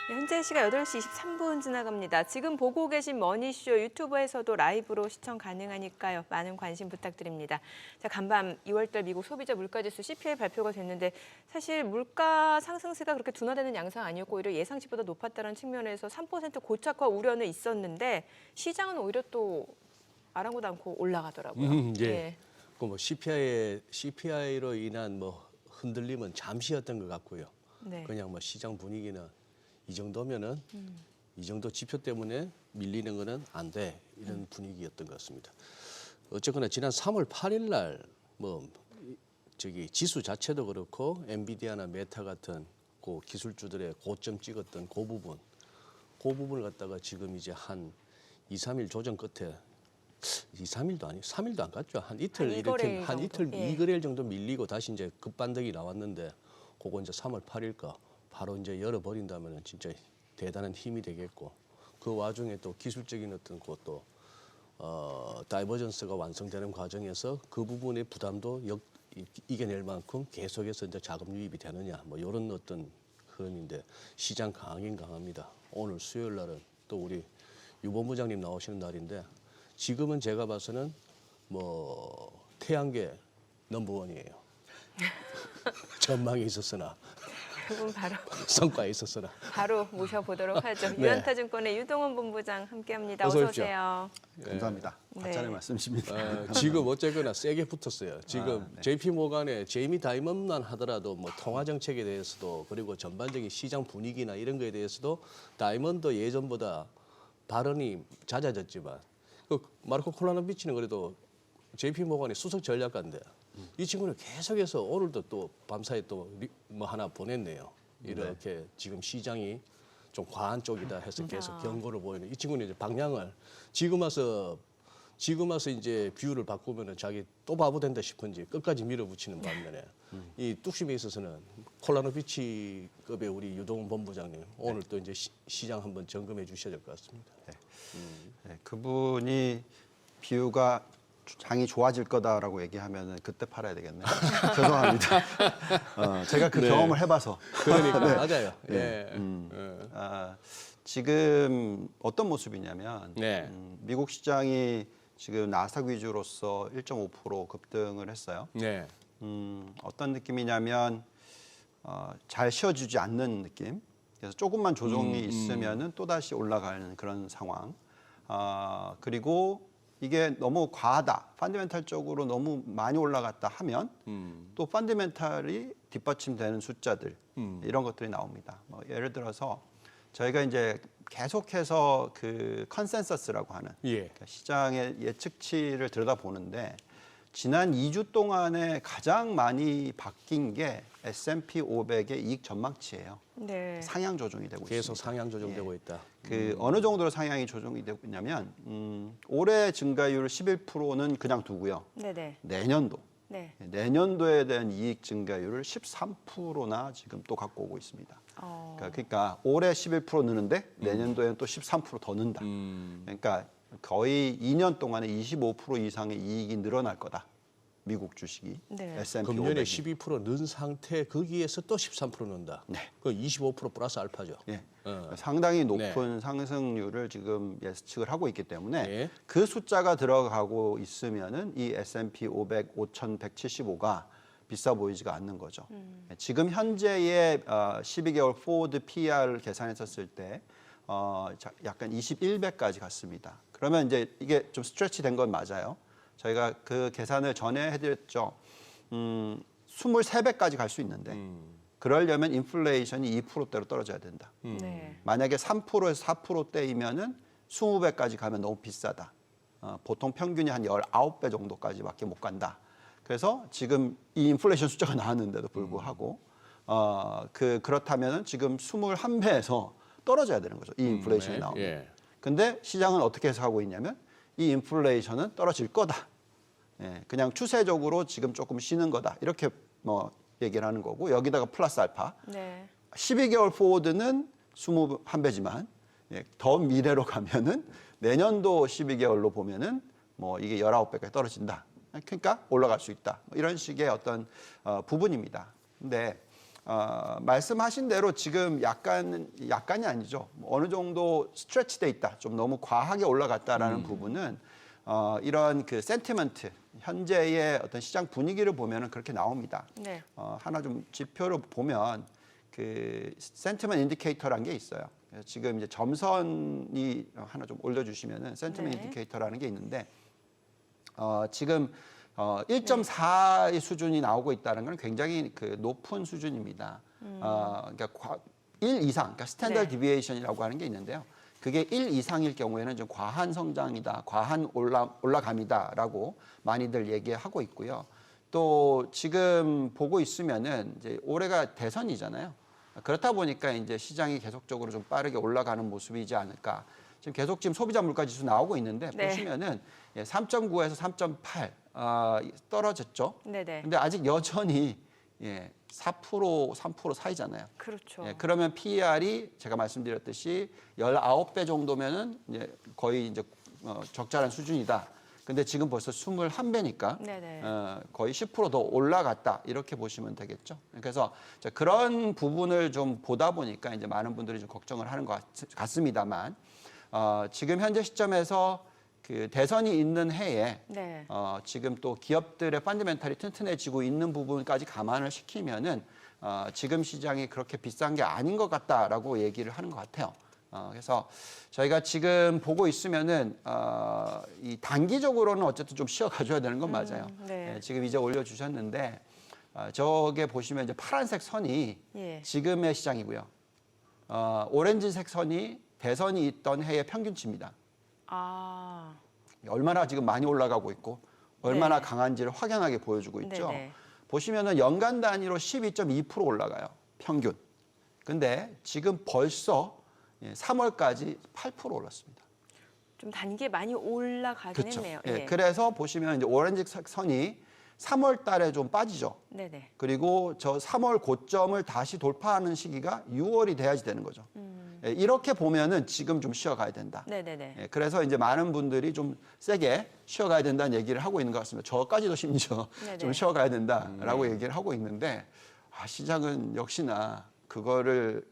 현재 시각 8시 23분 지나갑니다. 지금 보고 계신 머니쇼 유튜브에서도 라이브로 시청 가능하니까요. 많은 관심 부탁드립니다. 자, 간밤 2월달 미국 소비자 물가지수 CPI 발표가 됐는데 사실 물가 상승세가 그렇게 둔화되는 양상 아니었고 오히려 예상치보다 높았다는 측면에서 3% 고착화 우려는 있었는데 시장은 오히려 또 아랑곳 않고 올라가더라고요. 예. 그 CPI로 인한 흔들림은 잠시였던 것 같고요. 네. 그냥 시장 분위기는 이 정도면은 이 정도 지표 때문에 밀리는 거는 안 돼. 이런 분위기였던 것 같습니다. 어쨌거나 지난 3월 8일 날 지수 자체도 그렇고 엔비디아나 메타 같은 그 기술주들의 고점 찍었던 그 부분을 갖다가 지금 이제 한 2, 3일 조정 끝에 2, 3일도 아니 3일도 안 갔죠. 한 이틀 이렇게 한 이틀 예. 2거래일 정도 밀리고 다시 이제 급반등이 나왔는데 그거 이제 3월 8일까 바로 이제 열어버린다면 진짜 대단한 힘이 되겠고 그 와중에 또 기술적인 어떤 것도 다이버전스가 완성되는 과정에서 그 부분의 부담도 이겨낼 만큼 계속해서 이제 자금 유입이 되느냐 이런 어떤 흐름인데 시장 강하긴 강합니다. 오늘 수요일 날은 또 우리 유 본부장님 나오시는 날인데 지금은 제가 봐서는 태양계 넘버원이에요. 전망이 있었으나 그분 바로 성과에 있었으나 바로 모셔보도록 하죠. 네. 유한타증권의 유동원 본부장 함께합니다. 어서 어서 오십시오. 오세요. 감사합니다. 네. 과찬의 말씀이십니다. 지금 어쨌거나 세게 붙었어요. 지금 네. JP 모간의 제이미 다이먼만 하더라도 통화 정책에 대해서도 그리고 전반적인 시장 분위기나 이런 거에 대해서도 다이먼도 예전보다 발언이 잦아졌지만 그 마르코 콜라노비치는 그래도 JP 모간의 수석 전략가인데 이 친구는 계속해서 오늘도 또 밤사이 또 하나 보냈네요. 이렇게 지금 시장이 좀 과한 쪽이다 해서 계속 경고를 보이는 이 친구는 이제 방향을 지금 와서 이제 뷰를 바꾸면은 자기 또 바보 된다 싶은지 끝까지 밀어붙이는 반면에 이 뚝심에 있어서는 콜라노비치급의 우리 유동훈 본부장님 오늘 또 이제 시장 한번 점검해 주셔야 될 것 같습니다. 네, 그분이 비유가 장이 좋아질 거다라고 얘기하면 그때 팔아야 되겠네요. 죄송합니다. 제가 그 네. 경험을 해봐서. 그러니까 네. 맞아요. 네. 예. 지금 어떤 모습이냐면 네. 미국 시장이 지금 나스닥 위주로서 1.5% 급등을 했어요. 네. 어떤 느낌이냐면 잘 쉬어주지 않는 느낌. 그래서 조금만 조정이 있으면은 또 다시 올라가는 그런 상황. 그리고 이게 너무 과하다, 펀더멘탈적으로 너무 많이 올라갔다 하면 또 펀더멘탈이 뒷받침되는 숫자들 이런 것들이 나옵니다. 예를 들어서 저희가 이제 계속해서 그 컨센서스라고 하는 그러니까 시장의 예측치를 들여다보는데 지난 2주 동안에 가장 많이 바뀐 게 S&P 500의 이익 전망치예요. 네. 상향 조정이 되고 계속 있습니다. 상향 조정되고 있다. 어느 정도로 상향이 조정이 되고 있냐면 올해 증가율 11%는 그냥 두고요. 네네. 내년도에 대한 이익 증가율을 13%나 지금 또 갖고 오고 있습니다. 그러니까 올해 11% 느는데 내년도에는 또 13% 더 는다. 그러니까 거의 2년 동안에 25% 이상의 이익이 늘어날 거다. 미국 주식이 네. S&P 금년에 500이. 12%는 상태 거기에서 또 13% 는다. 네. 그 25% 플러스 알파죠. 예. 상당히 높은 상승률을 지금 예측을 하고 있기 때문에 네. 그 숫자가 들어가고 있으면은 이 S&P 500 5175가 비싸 보이지가 않는 거죠. 지금 현재의 12개월 포워드 PR을 계산했었을 때 약간 21배까지 갔습니다. 그러면 이제 이게 좀 스트레치 된 건 맞아요. 저희가 그 계산을 전에 해드렸죠. 23배까지 갈 수 있는데 그러려면 인플레이션이 2%대로 떨어져야 된다. 네. 만약에 3%에서 4%대이면은 20배까지 가면 너무 비싸다. 보통 평균이 한 19배 정도까지밖에 못 간다. 그래서 지금 이 인플레이션 숫자가 나왔는데도 불구하고 그렇다면은 지금 21배에서 떨어져야 되는 거죠. 이 인플레이션이 나오면. 근데 시장은 어떻게 해석하고 있냐면 이 인플레이션은 떨어질 거다. 예, 그냥 추세적으로 지금 조금 쉬는 거다. 이렇게 얘기를 하는 거고 여기다가 플러스 알파. 네. 12개월 포워드는 21배지만 더 미래로 가면은 내년도 12개월로 보면은 이게 19배까지 떨어진다. 그러니까 올라갈 수 있다. 이런 식의 어떤 부분입니다. 근데 말씀하신 대로 지금 약간이 아니죠. 어느 정도 스트레치돼 있다. 좀 너무 과하게 올라갔다라는 부분은 이런 그 센티먼트, 현재의 어떤 시장 분위기를 보면은 그렇게 나옵니다. 네. 하나 좀 지표를 보면 그 센티먼트 인디케이터라는 게 있어요. 그래서 지금 이제 점선이 하나 좀 올려주시면은 센티먼트 네. 인디케이터라는 게 있는데 지금 1.4의 수준이 나오고 있다는 건 굉장히 그 높은 수준입니다. 그러니까 1 이상, 그러니까 스탠더드 네. 디비에이션이라고 하는 게 있는데요. 그게 1 이상일 경우에는 좀 과한 성장이다, 과한 올라감이다라고 많이들 얘기하고 있고요. 또 지금 보고 있으면은 이제 올해가 대선이잖아요. 그렇다 보니까 이제 시장이 계속적으로 좀 빠르게 올라가는 모습이지 않을까. 지금 계속 지금 소비자 물가 지수 나오고 있는데 네. 보시면은 3.9에서 3.8 떨어졌죠. 네네. 근데 아직 여전히 4%, 3% 사이잖아요. 그렇죠. 그러면 PER이 제가 말씀드렸듯이 19배 정도면은 이제 거의 이제 적절한 수준이다. 근데 지금 벌써 21배니까 네네. 거의 10% 더 올라갔다. 이렇게 보시면 되겠죠. 그래서 그런 부분을 좀 보다 보니까 이제 많은 분들이 좀 걱정을 하는 것 같습니다만 지금 현재 시점에서 그 대선이 있는 해에 네. 지금 또 기업들의 펀더멘탈이 튼튼해지고 있는 부분까지 감안을 시키면은 지금 시장이 그렇게 비싼 게 아닌 것 같다라고 얘기를 하는 것 같아요. 그래서 저희가 지금 보고 있으면은 이 단기적으로는 어쨌든 좀 쉬어가줘야 되는 건 맞아요. 네. 지금 이제 올려주셨는데 저게 보시면 이제 파란색 선이 예. 지금의 시장이고요. 오렌지색 선이 대선이 있던 해의 평균치입니다. 아. 얼마나 지금 많이 올라가고 있고 얼마나 네. 강한지를 확연하게 보여주고 있죠. 네네. 보시면은 연간 단위로 12.2% 올라가요. 평균. 근데 지금 벌써 3월까지 8% 올랐습니다. 좀 단계 많이 올라가긴 그렇죠. 했네요. 그래서 보시면 이제 오렌지색 선이 3월 달에 좀 빠지죠. 네네. 그리고 저 3월 고점을 다시 돌파하는 시기가 6월이 돼야지 되는 거죠. 이렇게 보면은 지금 좀 쉬어가야 된다. 네네네. 그래서 이제 많은 분들이 좀 세게 쉬어가야 된다는 얘기를 하고 있는 것 같습니다. 저까지도 심지어 네네. 좀 쉬어가야 된다라고 얘기를 하고 있는데 시장은 역시나 그거를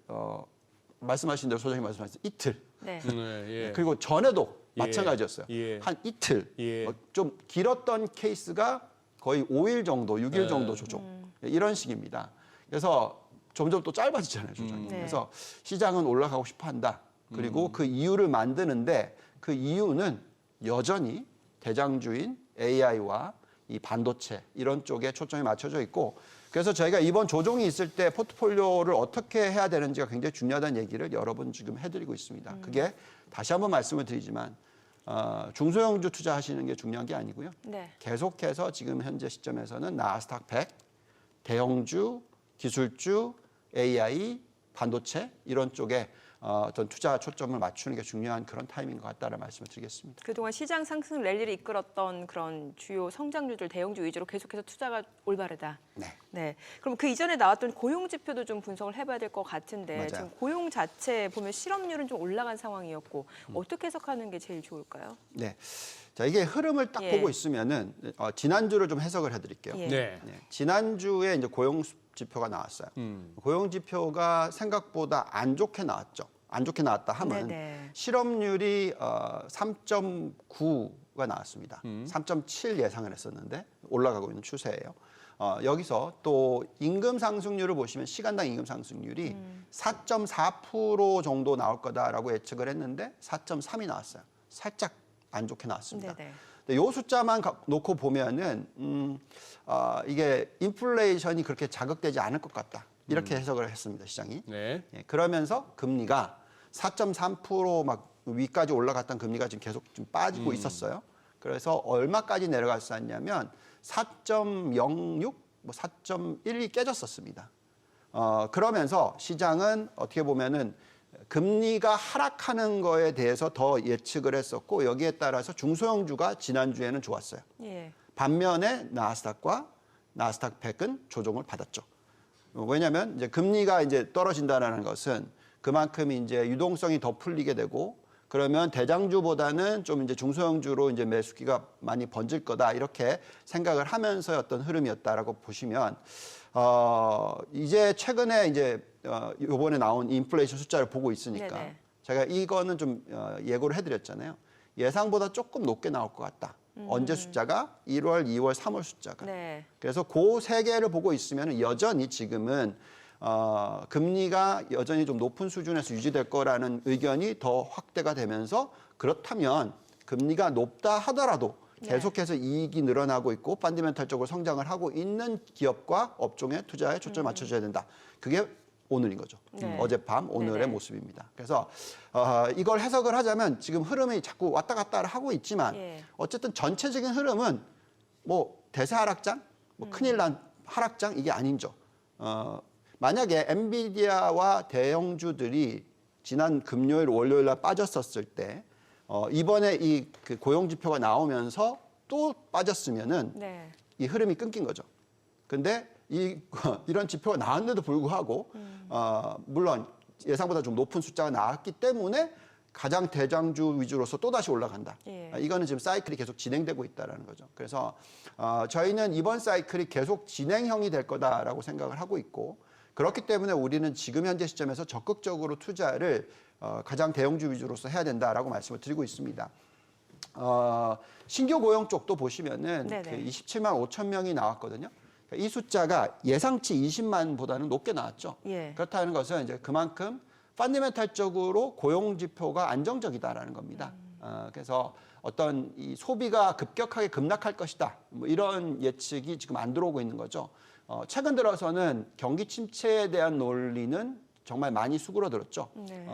말씀하신 대로 소장님 말씀하신 이틀 네. 예. 그리고 전에도 예. 마찬가지였어요. 예. 한 이틀 예. 좀 길었던 케이스가 거의 5일 정도, 6일 네. 정도 조정 이런 식입니다. 그래서 점점 또 짧아지잖아요, 조정이. 네. 그래서 시장은 올라가고 싶어한다. 그리고 그 이유를 만드는데 그 이유는 여전히 대장주인 AI와 이 반도체 이런 쪽에 초점이 맞춰져 있고 그래서 저희가 이번 조정이 있을 때 포트폴리오를 어떻게 해야 되는지가 굉장히 중요하다는 얘기를 여러 번 지금 해드리고 있습니다. 그게 다시 한번 말씀을 드리지만 중소형주 투자하시는 게 중요한 게 아니고요. 네. 계속해서 지금 현재 시점에서는 나스닥 100, 대형주, 기술주, AI, 반도체 이런 쪽에 어떤 투자 초점을 맞추는 게 중요한 그런 타임인 것 같다는 말씀을 드리겠습니다. 그동안 시장 상승 랠리를 이끌었던 그런 주요 성장주들 대형주 위주로 계속해서 투자가 올바르다. 네. 네. 그럼 그 이전에 나왔던 고용 지표도 좀 분석을 해봐야 될 것 같은데 맞아요. 지금 고용 자체 보면 실업률은 좀 올라간 상황이었고 어떻게 해석하는 게 제일 좋을까요? 네. 자, 이게 흐름을 딱 예. 보고 있으면은 지난주를 좀 해석을 해드릴게요. 예. 네. 지난주에 이제 고용 지표가 나왔어요. 고용 지표가 생각보다 안 좋게 나왔죠. 안 좋게 나왔다 하면 네네. 실업률이 3.9가 나왔습니다. 3.7 예상을 했었는데 올라가고 있는 추세예요. 여기서 또 임금 상승률을 보시면 시간당 임금 상승률이 4.4% 정도 나올 거다라고 예측을 했는데 4.3이 나왔어요. 살짝 안 좋게 나왔습니다. 네네. 근데 요 숫자만 놓고 보면은 이게 인플레이션이 그렇게 자극되지 않을 것 같다. 이렇게 해석을 했습니다, 시장이. 네. 그러면서 금리가 4.3% 위까지 올라갔던 금리가 지금 계속 좀 빠지고 있었어요. 그래서 얼마까지 내려갔었냐면 4.06, 4.1이 깨졌었습니다. 그러면서 시장은 어떻게 보면은 금리가 하락하는 거에 대해서 더 예측을 했었고 여기에 따라서 중소형주가 지난주에는 좋았어요. 예. 반면에 나스닥과 나스닥 100은 조정을 받았죠. 왜냐하면 이제 금리가 이제 떨어진다는 것은 그만큼 이제 유동성이 더 풀리게 되고 그러면 대장주보다는 좀 이제 중소형주로 이제 매수기가 많이 번질 거다 이렇게 생각을 하면서의 어떤 흐름이었다라고 보시면 이제 최근에 이제 이번에 나온 인플레이션 숫자를 보고 있으니까 네네. 제가 이거는 좀 예고를 해드렸잖아요. 예상보다 조금 높게 나올 것 같다. 언제 숫자가 1월, 2월, 3월 숫자가. 네. 그래서 그 세 개를 보고 있으면 여전히 지금은 금리가 여전히 좀 높은 수준에서 유지될 거라는 의견이 더 확대가 되면서 그렇다면 금리가 높다 하더라도 계속해서 이익이 늘어나고 있고 펀더멘털적으로 성장을 하고 있는 기업과 업종의 투자에 초점을 맞춰줘야 된다. 그게 오늘인 거죠. 네. 어젯밤 오늘의 네네. 모습입니다. 그래서 이걸 해석을 하자면 지금 흐름이 자꾸 왔다 갔다 하고 있지만 예. 어쨌든 전체적인 흐름은 뭐 대세 하락장, 뭐 큰일 난 하락장 이게 아닌죠. 만약에 엔비디아와 대형주들이 지난 금요일, 월요일 날 빠졌었을 때 이번에 이 그 고용 지표가 나오면서 또 빠졌으면은 네. 이 흐름이 끊긴 거죠. 근데 이런 지표가 나왔는데도 불구하고 물론 예상보다 좀 높은 숫자가 나왔기 때문에 가장 대장주 위주로서 또다시 올라간다. 예. 이거는 지금 사이클이 계속 진행되고 있다는 거죠. 그래서 저희는 이번 사이클이 계속 진행형이 될 거다라고 생각을 하고 있고 그렇기 때문에 우리는 지금 현재 시점에서 적극적으로 투자를 가장 대형주 위주로서 해야 된다라고 말씀을 드리고 있습니다. 신규 고용 쪽도 보시면은 네네. 그 27만 5천 명이 나왔거든요. 이 숫자가 예상치 20만보다는 높게 나왔죠. 예. 그렇다는 것은 이제 그만큼 펀더멘털적으로 고용 지표가 안정적이다라는 겁니다. 그래서 어떤 이 소비가 급격하게 급락할 것이다. 뭐 이런 예측이 지금 안 들어오고 있는 거죠. 최근 들어서는 경기 침체에 대한 논리는 정말 많이 수그러들었죠. 네.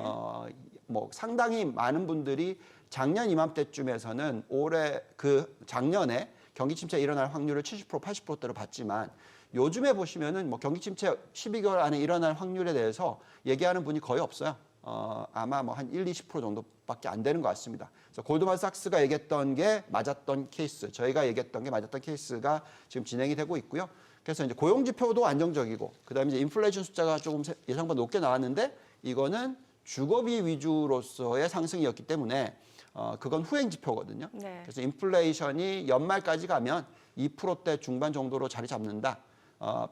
뭐 상당히 많은 분들이 작년 이맘때쯤에서는 올해 그 작년에 경기 침체 일어날 확률을 70% 80%대로 봤지만 요즘에 보시면은 뭐 경기 침체 12개월 안에 일어날 확률에 대해서 얘기하는 분이 거의 없어요. 아마 뭐 한 1, 20% 정도밖에 안 되는 것 같습니다. 그래서 골드만삭스가 얘기했던 게 맞았던 케이스, 저희가 얘기했던 게 맞았던 케이스가 지금 진행이 되고 있고요. 그래서 이제 고용 지표도 안정적이고 그다음에 이제 인플레이션 숫자가 조금 예상보다 높게 나왔는데 이거는 주거비 위주로서의 상승이었기 때문에 그건 후행 지표거든요. 네. 그래서 인플레이션이 연말까지 가면 2%대 중반 정도로 자리 잡는다.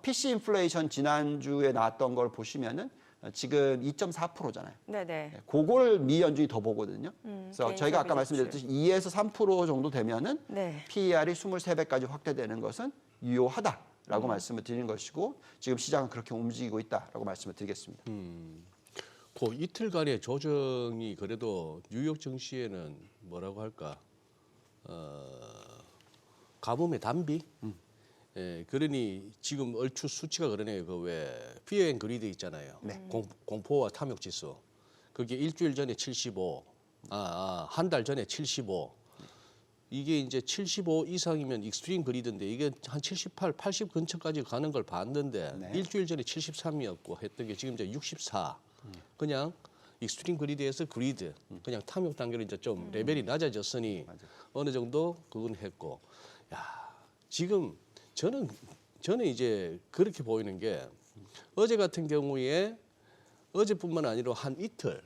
PC 인플레이션 지난주에 나왔던 걸 보시면은 지금 2.4%잖아요. 네네. 그걸 미 연준이 더 보거든요. 그래서 개인 저희가 아까 소비 지출. 말씀드렸듯이 2에서 3% 정도 되면은 네. PER이 23배까지 확대되는 것은 유효하다라고 말씀을 드리는 것이고 지금 시장은 그렇게 움직이고 있다라고 말씀을 드리겠습니다. 그 이틀간의 조정이 그래도 뉴욕 증시에는 뭐라고 할까 가뭄의 단비. 예, 그러니 지금 얼추 수치가 그러네요. 그 왜 피어 앤 그리드 있잖아요. 공포와 탐욕 지수. 그게 일주일 전에 75, 한 달 전에 75. 이게 이제 75 이상이면 익스트림 그리드인데 이게 한 78, 80 근처까지 가는 걸 봤는데 네. 일주일 전에 73이었고 했던 게 지금 이제 64. 그냥 익스트림 그리드에서 그리드, 그냥 탐욕 단계로 이제 좀 레벨이 낮아졌으니 어느 정도 그건 했고, 야 지금 저는 이제 그렇게 보이는 게 어제 같은 경우에 어제뿐만 아니라 한 이틀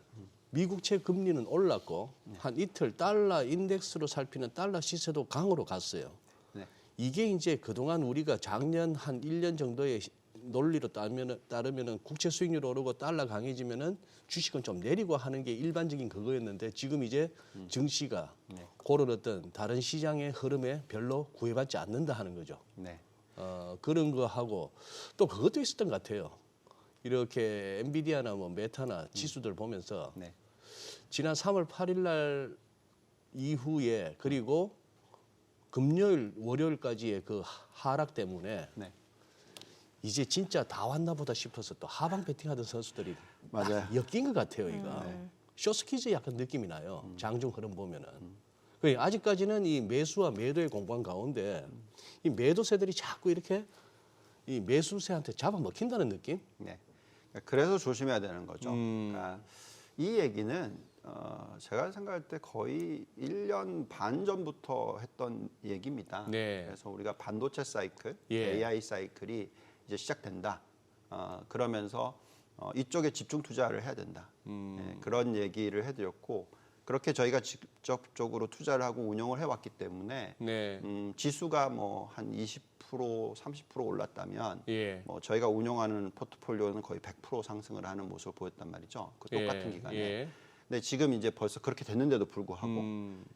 미국채 금리는 올랐고 한 이틀 달러 인덱스로 살피는 달러 시세도 강으로 갔어요. 네. 이게 이제 그동안 우리가 작년 한 1년 정도의 논리로 따르면은 국채 수익률 오르고 달러 강해지면은 주식은 좀 내리고 하는 게 일반적인 그거였는데 지금 이제 증시가 그런 어떤 다른 시장의 흐름에 별로 구애받지 않는다 하는 거죠. 네. 그런 거 하고 또 그것도 있었던 것 같아요. 이렇게 엔비디아나 뭐 메타나 지수들 보면서 네. 지난 3월 8일 날 이후에 그리고 금요일 월요일까지의 그 하락 때문에 네. 이제 진짜 다 왔나 보다 싶어서 또 하방 배팅하던 선수들이 맞아요. 엮인 것 같아요, 이거. 쇼스키즈 약간 느낌이 나요. 장중 흐름 보면은. 그러니까 아직까지는 이 매수와 매도의 공방 가운데 이 매도세들이 자꾸 이렇게 이 매수세한테 잡아먹힌다는 느낌? 네. 그래서 조심해야 되는 거죠. 그러니까 이 얘기는 제가 생각할 때 거의 1년 반 전부터 했던 얘기입니다. 네. 그래서 우리가 반도체 사이클, 예. AI 사이클이 이제 시작된다. 그러면서 이쪽에 집중 투자를 해야 된다. 네, 그런 얘기를 해드렸고 그렇게 저희가 직접적으로 투자를 하고 운영을 해왔기 때문에 네. 지수가 뭐 한 20% 30% 올랐다면 예. 뭐 저희가 운영하는 포트폴리오는 거의 100% 상승을 하는 모습을 보였단 말이죠. 그 똑같은 기간에. 예. 근데 지금 이제 벌써 그렇게 됐는데도 불구하고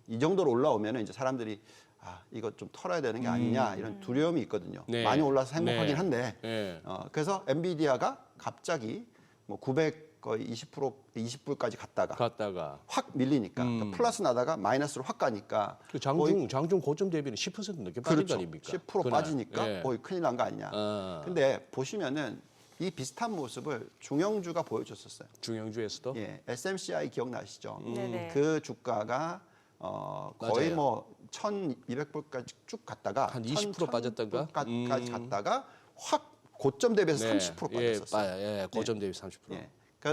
이 정도로 올라오면 이제 사람들이 아 이거 좀 털어야 되는 게 아니냐 이런 두려움이 있거든요. 네. 많이 올라서 행복하긴 네. 한데 네. 그래서 엔비디아가 갑자기 뭐 900 거의 20%까지 갔다가 확 밀리니까 그러니까 플러스 나다가 마이너스로 확 가니까 그 장중 고점 대비는 10% 넘게 빠진 그렇죠. 거 아닙니까? 10% 그날. 빠지니까 예. 거의 큰일 난 거 아니냐. 근데 보시면은 이 비슷한 모습을 중형주가 보여줬었어요. 중형주에서도 예, SMCI 기억나시죠? 네네. 그 주가가 거의 맞아요. 뭐 1,200불까지 쭉 갔다가 한 20% 빠졌던가? 까지 갔다가 확 고점 대비해서 30% 빠졌었어요. 예, 고점 대비 30%. 예.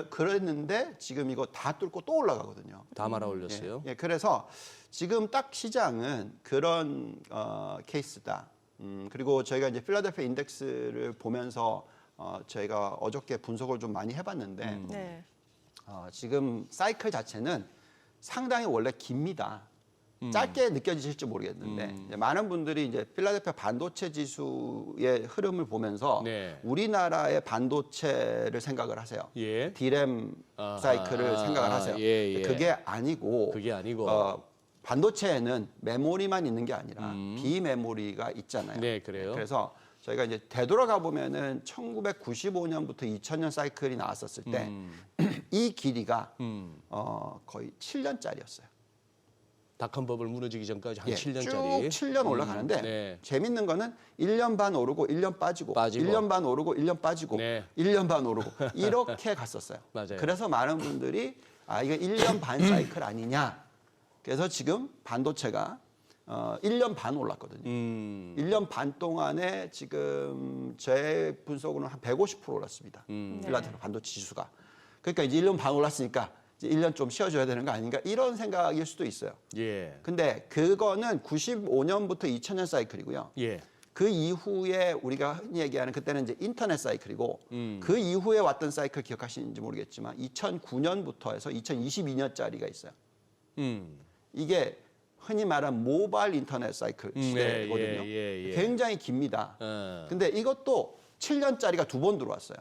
그랬는데 지금 이거 다 뚫고 또 올라가거든요. 다 말아 올렸어요. 예, 그래서 지금 딱 시장은 그런 케이스다. 그리고 저희가 이제 필라델피아 인덱스를 보면서 저희가 어저께 분석을 좀 많이 해봤는데 네. 지금 사이클 자체는 상당히 원래 깁니다. 짧게 느껴지실지 모르겠는데 이제 많은 분들이 이제 필라델피아 반도체 지수의 흐름을 보면서 네. 우리나라의 반도체를 생각을 하세요. 예. 디램 사이클을 생각을 하세요. 예. 그게 아니고 그게 아니고. 반도체에는 메모리만 있는 게 아니라 비메모리가 있잖아요. 네, 그래요. 그래서 저희가 이제 되돌아가 보면은 1995년부터 2000년 사이클이 나왔었을 때 이 길이가 거의 7년짜리였어요. 닷컴 버블 무너지기 전까지 한 예, 7년짜리. 쭉 7년 올라가는데 네. 재밌는 거는 1년 반 오르고 1년 빠지고 1년 반 오르고 1년 빠지고 네. 1년 반 오르고 이렇게 갔었어요. 맞아요. 그래서 많은 분들이 이거 1년 반 사이클 아니냐. 그래서 지금 반도체가 1년 반 올랐거든요. 1년 반 동안에 지금 제 분석으로는 한 150% 올랐습니다. 필라델피아 반도체 지수가. 그러니까 이제 1년 반 올랐으니까 이제 1년 좀 쉬어줘야 되는 거 아닌가 이런 생각일 수도 있어요. 예. 근데 그거는 95년부터 2000년 사이클이고요. 예. 그 이후에 우리가 흔히 얘기하는 그때는 이제 인터넷 사이클이고 그 이후에 왔던 사이클 기억하시는지 모르겠지만 2009년부터 해서 2022년짜리가 있어요. 이게 흔히 말하는 모바일 인터넷 사이클 시대거든요. 예. 굉장히 깁니다. 근데 이것도 7년짜리가 두 번 들어왔어요.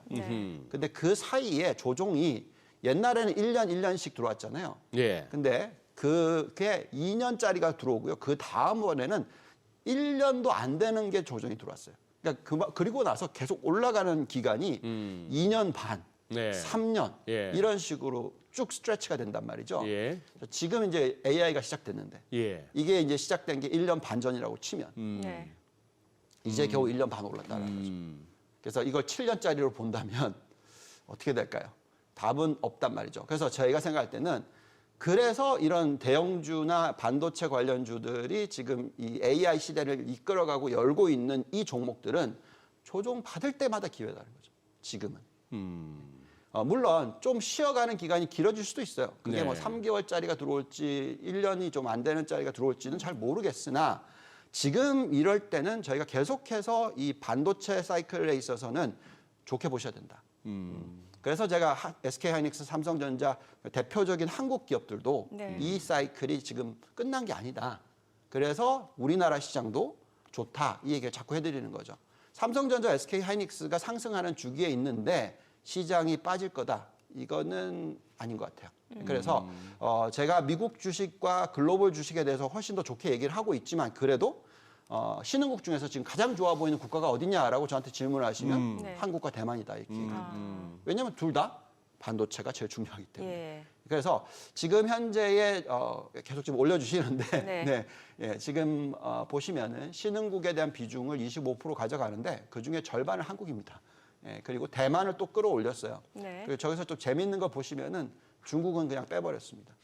근데 그 사이에 조종이 옛날에는 1년씩 들어왔잖아요. 예. 근데 그게 2년짜리가 들어오고요. 그 다음번에는 1년도 안 되는 게 조정이 들어왔어요. 그러니까 그리고 나서 계속 올라가는 기간이 2년 반, 네. 3년 예. 이런 식으로 쭉 스트레치가 된단 말이죠. 예. 지금 이제 AI가 시작됐는데 예. 이게 이제 시작된 게 1년 반 전이라고 치면 네. 이제 겨우 1년 반 올랐다는 거죠. 그래서 이걸 7년짜리로 본다면 어떻게 될까요? 답은 없단 말이죠. 그래서 저희가 생각할 때는 그래서 이런 대형주나 반도체 관련주들이 지금 이 AI 시대를 이끌어가고 열고 있는 이 종목들은 조종 받을 때마다 기회라는 거죠. 지금은. 물론 좀 쉬어가는 기간이 길어질 수도 있어요. 그게 네. 뭐 3개월짜리가 들어올지 1년이 좀 안 되는 짜리가 들어올지는 잘 모르겠으나 지금 이럴 때는 저희가 계속해서 이 반도체 사이클에 있어서는 좋게 보셔야 된다. 그래서 제가 SK하이닉스, 삼성전자 대표적인 한국 기업들도 네. 이 사이클이 지금 끝난 게 아니다. 그래서 우리나라 시장도 좋다. 이 얘기를 자꾸 해드리는 거죠. 삼성전자, SK하이닉스가 상승하는 주기에 있는데 시장이 빠질 거다. 이거는 아닌 것 같아요. 그래서 제가 미국 주식과 글로벌 주식에 대해서 훨씬 더 좋게 얘기를 하고 있지만 그래도 신흥국 중에서 지금 가장 좋아 보이는 국가가 어디냐라고 저한테 질문을 하시면 네. 한국과 대만이다 이렇게 왜냐하면 둘 다 반도체가 제일 중요하기 때문에. 예. 그래서 지금 현재의 계속 지금 올려주시는데 네. 예, 지금 보시면은 신흥국에 대한 비중을 25% 가져가는데 그 중에 절반은 한국입니다. 예, 그리고 대만을 또 끌어올렸어요. 네. 그리고 저기서 좀 재밌는 거 보시면은 중국은 그냥 빼버렸습니다.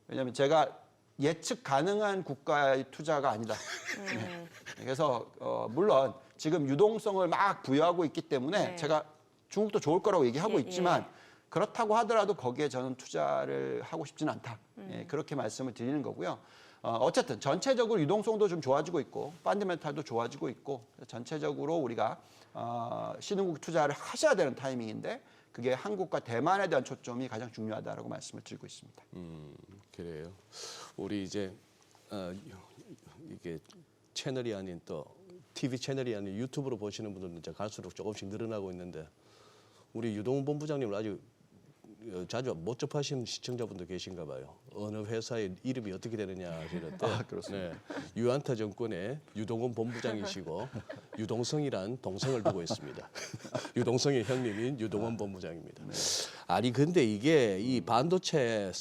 왜냐하면 제가 예측 가능한 국가의 투자가 아니다. 네. 그래서 물론 지금 유동성을 막 부여하고 있기 때문에 네. 제가 중국도 좋을 거라고 얘기하고 예, 있지만 그렇다고 하더라도 거기에 저는 투자를 하고 싶지는 않다. 예, 그렇게 말씀을 드리는 거고요. 어쨌든 전체적으로 유동성도 좀 좋아지고 있고 펀더멘탈도 좋아지고 있고 전체적으로 우리가 신흥국 투자를 하셔야 되는 타이밍인데 그게 한국과 대만에 대한 초점이 가장 중요하다라고 말씀을 드리고 있습니다. 그래요. 우리 이제 이게 채널이 아닌 또 TV 채널이 아닌 유튜브로 보시는 분들은 이제 갈수록 조금씩 늘어나고 있는데 우리 유동훈 본부장님을 아주 자주 못 접하신 시청자분도 계신가 봐요. 어느 회사의 이름이 어떻게 되느냐 하시는데 그렇습니다. 네, 유안타 정권의 유동훈 본부장이시고 유동성이란 동생을 두고 있습니다. 유동성의 형님인 유동훈 본부장입니다. 아니 근데 이게 이 반도체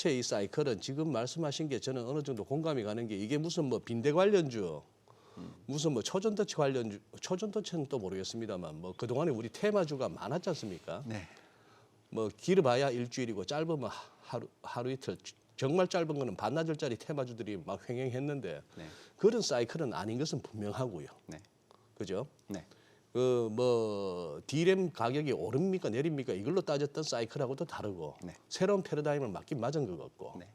이 사이클은 지금 말씀하신 게 저는 어느 정도 공감이 가는 게 이게 무슨 뭐 빈대 관련주 무슨 뭐 초전도체 관련주 초전도체는 또 모르겠습니다만 뭐 그동안에 우리 테마주가 많았지 않습니까? 네. 뭐 길어봐야 일주일이고 짧으면 하루 이틀 정말 짧은 거는 반나절짜리 테마주들이 막 횡행했는데 네. 그런 사이클은 아닌 것은 분명하고요. 네. 그죠? 네. 그 뭐 D램 가격이 오릅니까 내립니까 이걸로 따졌던 사이클하고도 다르고 네. 새로운 패러다임을 맞긴 맞은 것 같고 네.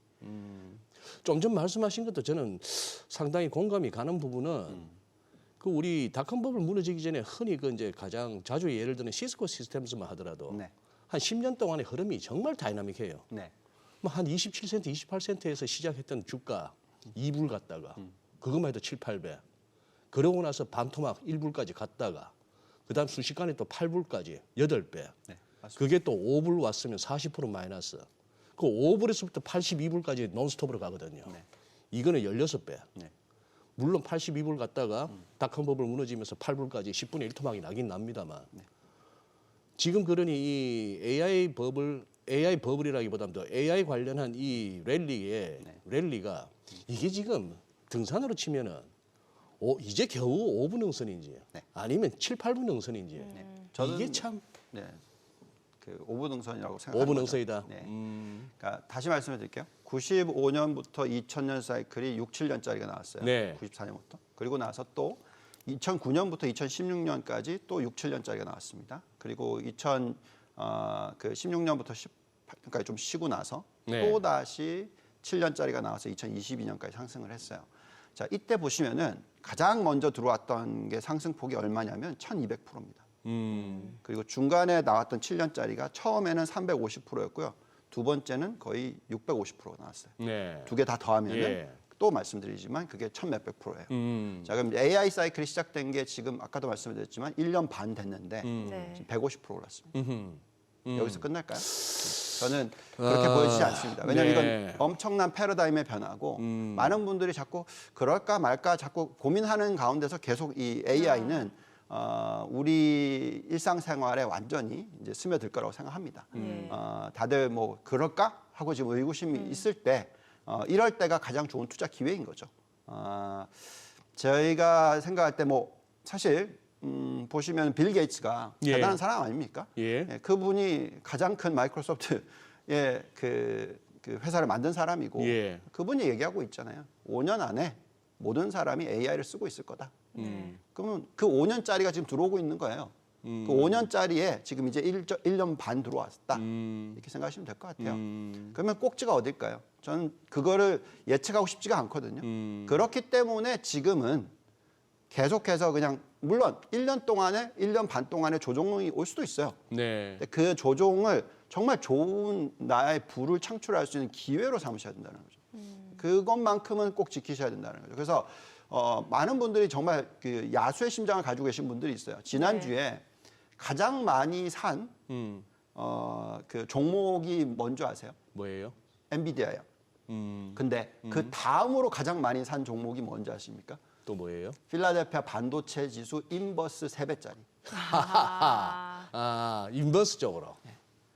좀 전 말씀하신 것도 저는 상당히 공감이 가는 부분은 그 우리 닷컴 버블 무너지기 전에 흔히 그 이제 가장 자주 예를 드는 시스코 시스템스만 하더라도 네. 한 10년 동안의 흐름이 정말 다이나믹해요. 네. 뭐 한 27센트, 28센트에서 시작했던 주가 2불 갔다가 그것만 해도 7, 8배. 그러고 나서 반토막 1불까지 갔다가 그다음 순식간에 또 8불까지 8배. 네. 맞습니다. 그게 또 5불 왔으면 40% 마이너스. 그 5불에서부터 82불까지 논스톱으로 가거든요. 네. 이거는 16배. 네. 물론 82불 갔다가 닷컴 버블 무너지면서 8불까지 10분의 1 토막이 나긴 납니다만 지금 그러니 이 AI 버블이라기보다는 더 AI 관련한 이 랠리가 이게 지금 등산으로 치면은 이제 겨우 5분 능선인지 네. 아니면 7, 8분 능선인지 저는 이게 참 네. 그 5분 능선이라고 생각합니다. 5분 능선이다. 네. 그러니까 다시 말씀해 드릴게요. 95년부터 2000년 사이클이 6, 7년짜리가 나왔어요. 네. 94년부터. 그리고 나서 또 2009년부터 2016년까지 또 6, 7년짜리가 나왔습니다. 그리고 2016년부터 18년까지 좀 쉬고 나서 네. 또 다시 7년짜리가 나와서 2022년까지 상승을 했어요. 자, 이때 보시면은 가장 먼저 들어왔던 게 상승폭이 얼마냐면 1200%입니다. 그리고 중간에 나왔던 7년짜리가 처음에는 350%였고요. 두 번째는 거의 650%가 나왔어요. 네. 두 개 다 더하면은 예. 또 말씀드리지만 그게 1100%예요. 자, 그럼 AI 사이클이 시작된 게 지금 아까도 말씀드렸지만 1년 반 됐는데 네. 지금 150% 올랐습니다. 음흠. 여기서 끝날까요? 저는 그렇게 보여지지 않습니다. 왜냐하면 네. 이건 엄청난 패러다임의 변화고 많은 분들이 자꾸 그럴까 말까 자꾸 고민하는 가운데서 계속 이 AI는 우리 일상생활에 완전히 이제 스며들 거라고 생각합니다. 다들 뭐 그럴까 하고 지금 의구심이 있을 때 이럴 때가 가장 좋은 투자 기회인 거죠. 저희가 생각할 때 뭐 사실 보시면 빌 게이츠가 예. 대단한 사람 아닙니까? 예. 예, 그분이 가장 큰 마이크로소프트의 그 회사를 만든 사람이고 예. 그분이 얘기하고 있잖아요. 5년 안에 모든 사람이 AI를 쓰고 있을 거다. 그러면 그 5년짜리가 지금 들어오고 있는 거예요. 그 5년짜리에 지금 이제 1년 반 들어왔다. 이렇게 생각하시면 될 것 같아요. 그러면 꼭지가 어딜까요? 저는 그거를 예측하고 싶지가 않거든요. 그렇기 때문에 지금은 계속해서 그냥 물론 1년 반 동안의 조정이 올 수도 있어요. 네. 근데 그 조종을 정말 좋은 나의 부를 창출할 수 있는 기회로 삼으셔야 된다는 거죠. 그것만큼은 꼭 지키셔야 된다는 거죠. 그래서 많은 분들이 정말 그 야수의 심장을 가지고 계신 분들이 있어요. 지난주에 가장 많이 산 그 종목이 뭔지 아세요? 뭐예요? 엔비디아예요. 근데 그 다음으로 가장 많이 산 종목이 뭔지 아십니까? 또 뭐예요? 필라델피아 반도체 지수 인버스 3배짜리. 인버스 쪽으로.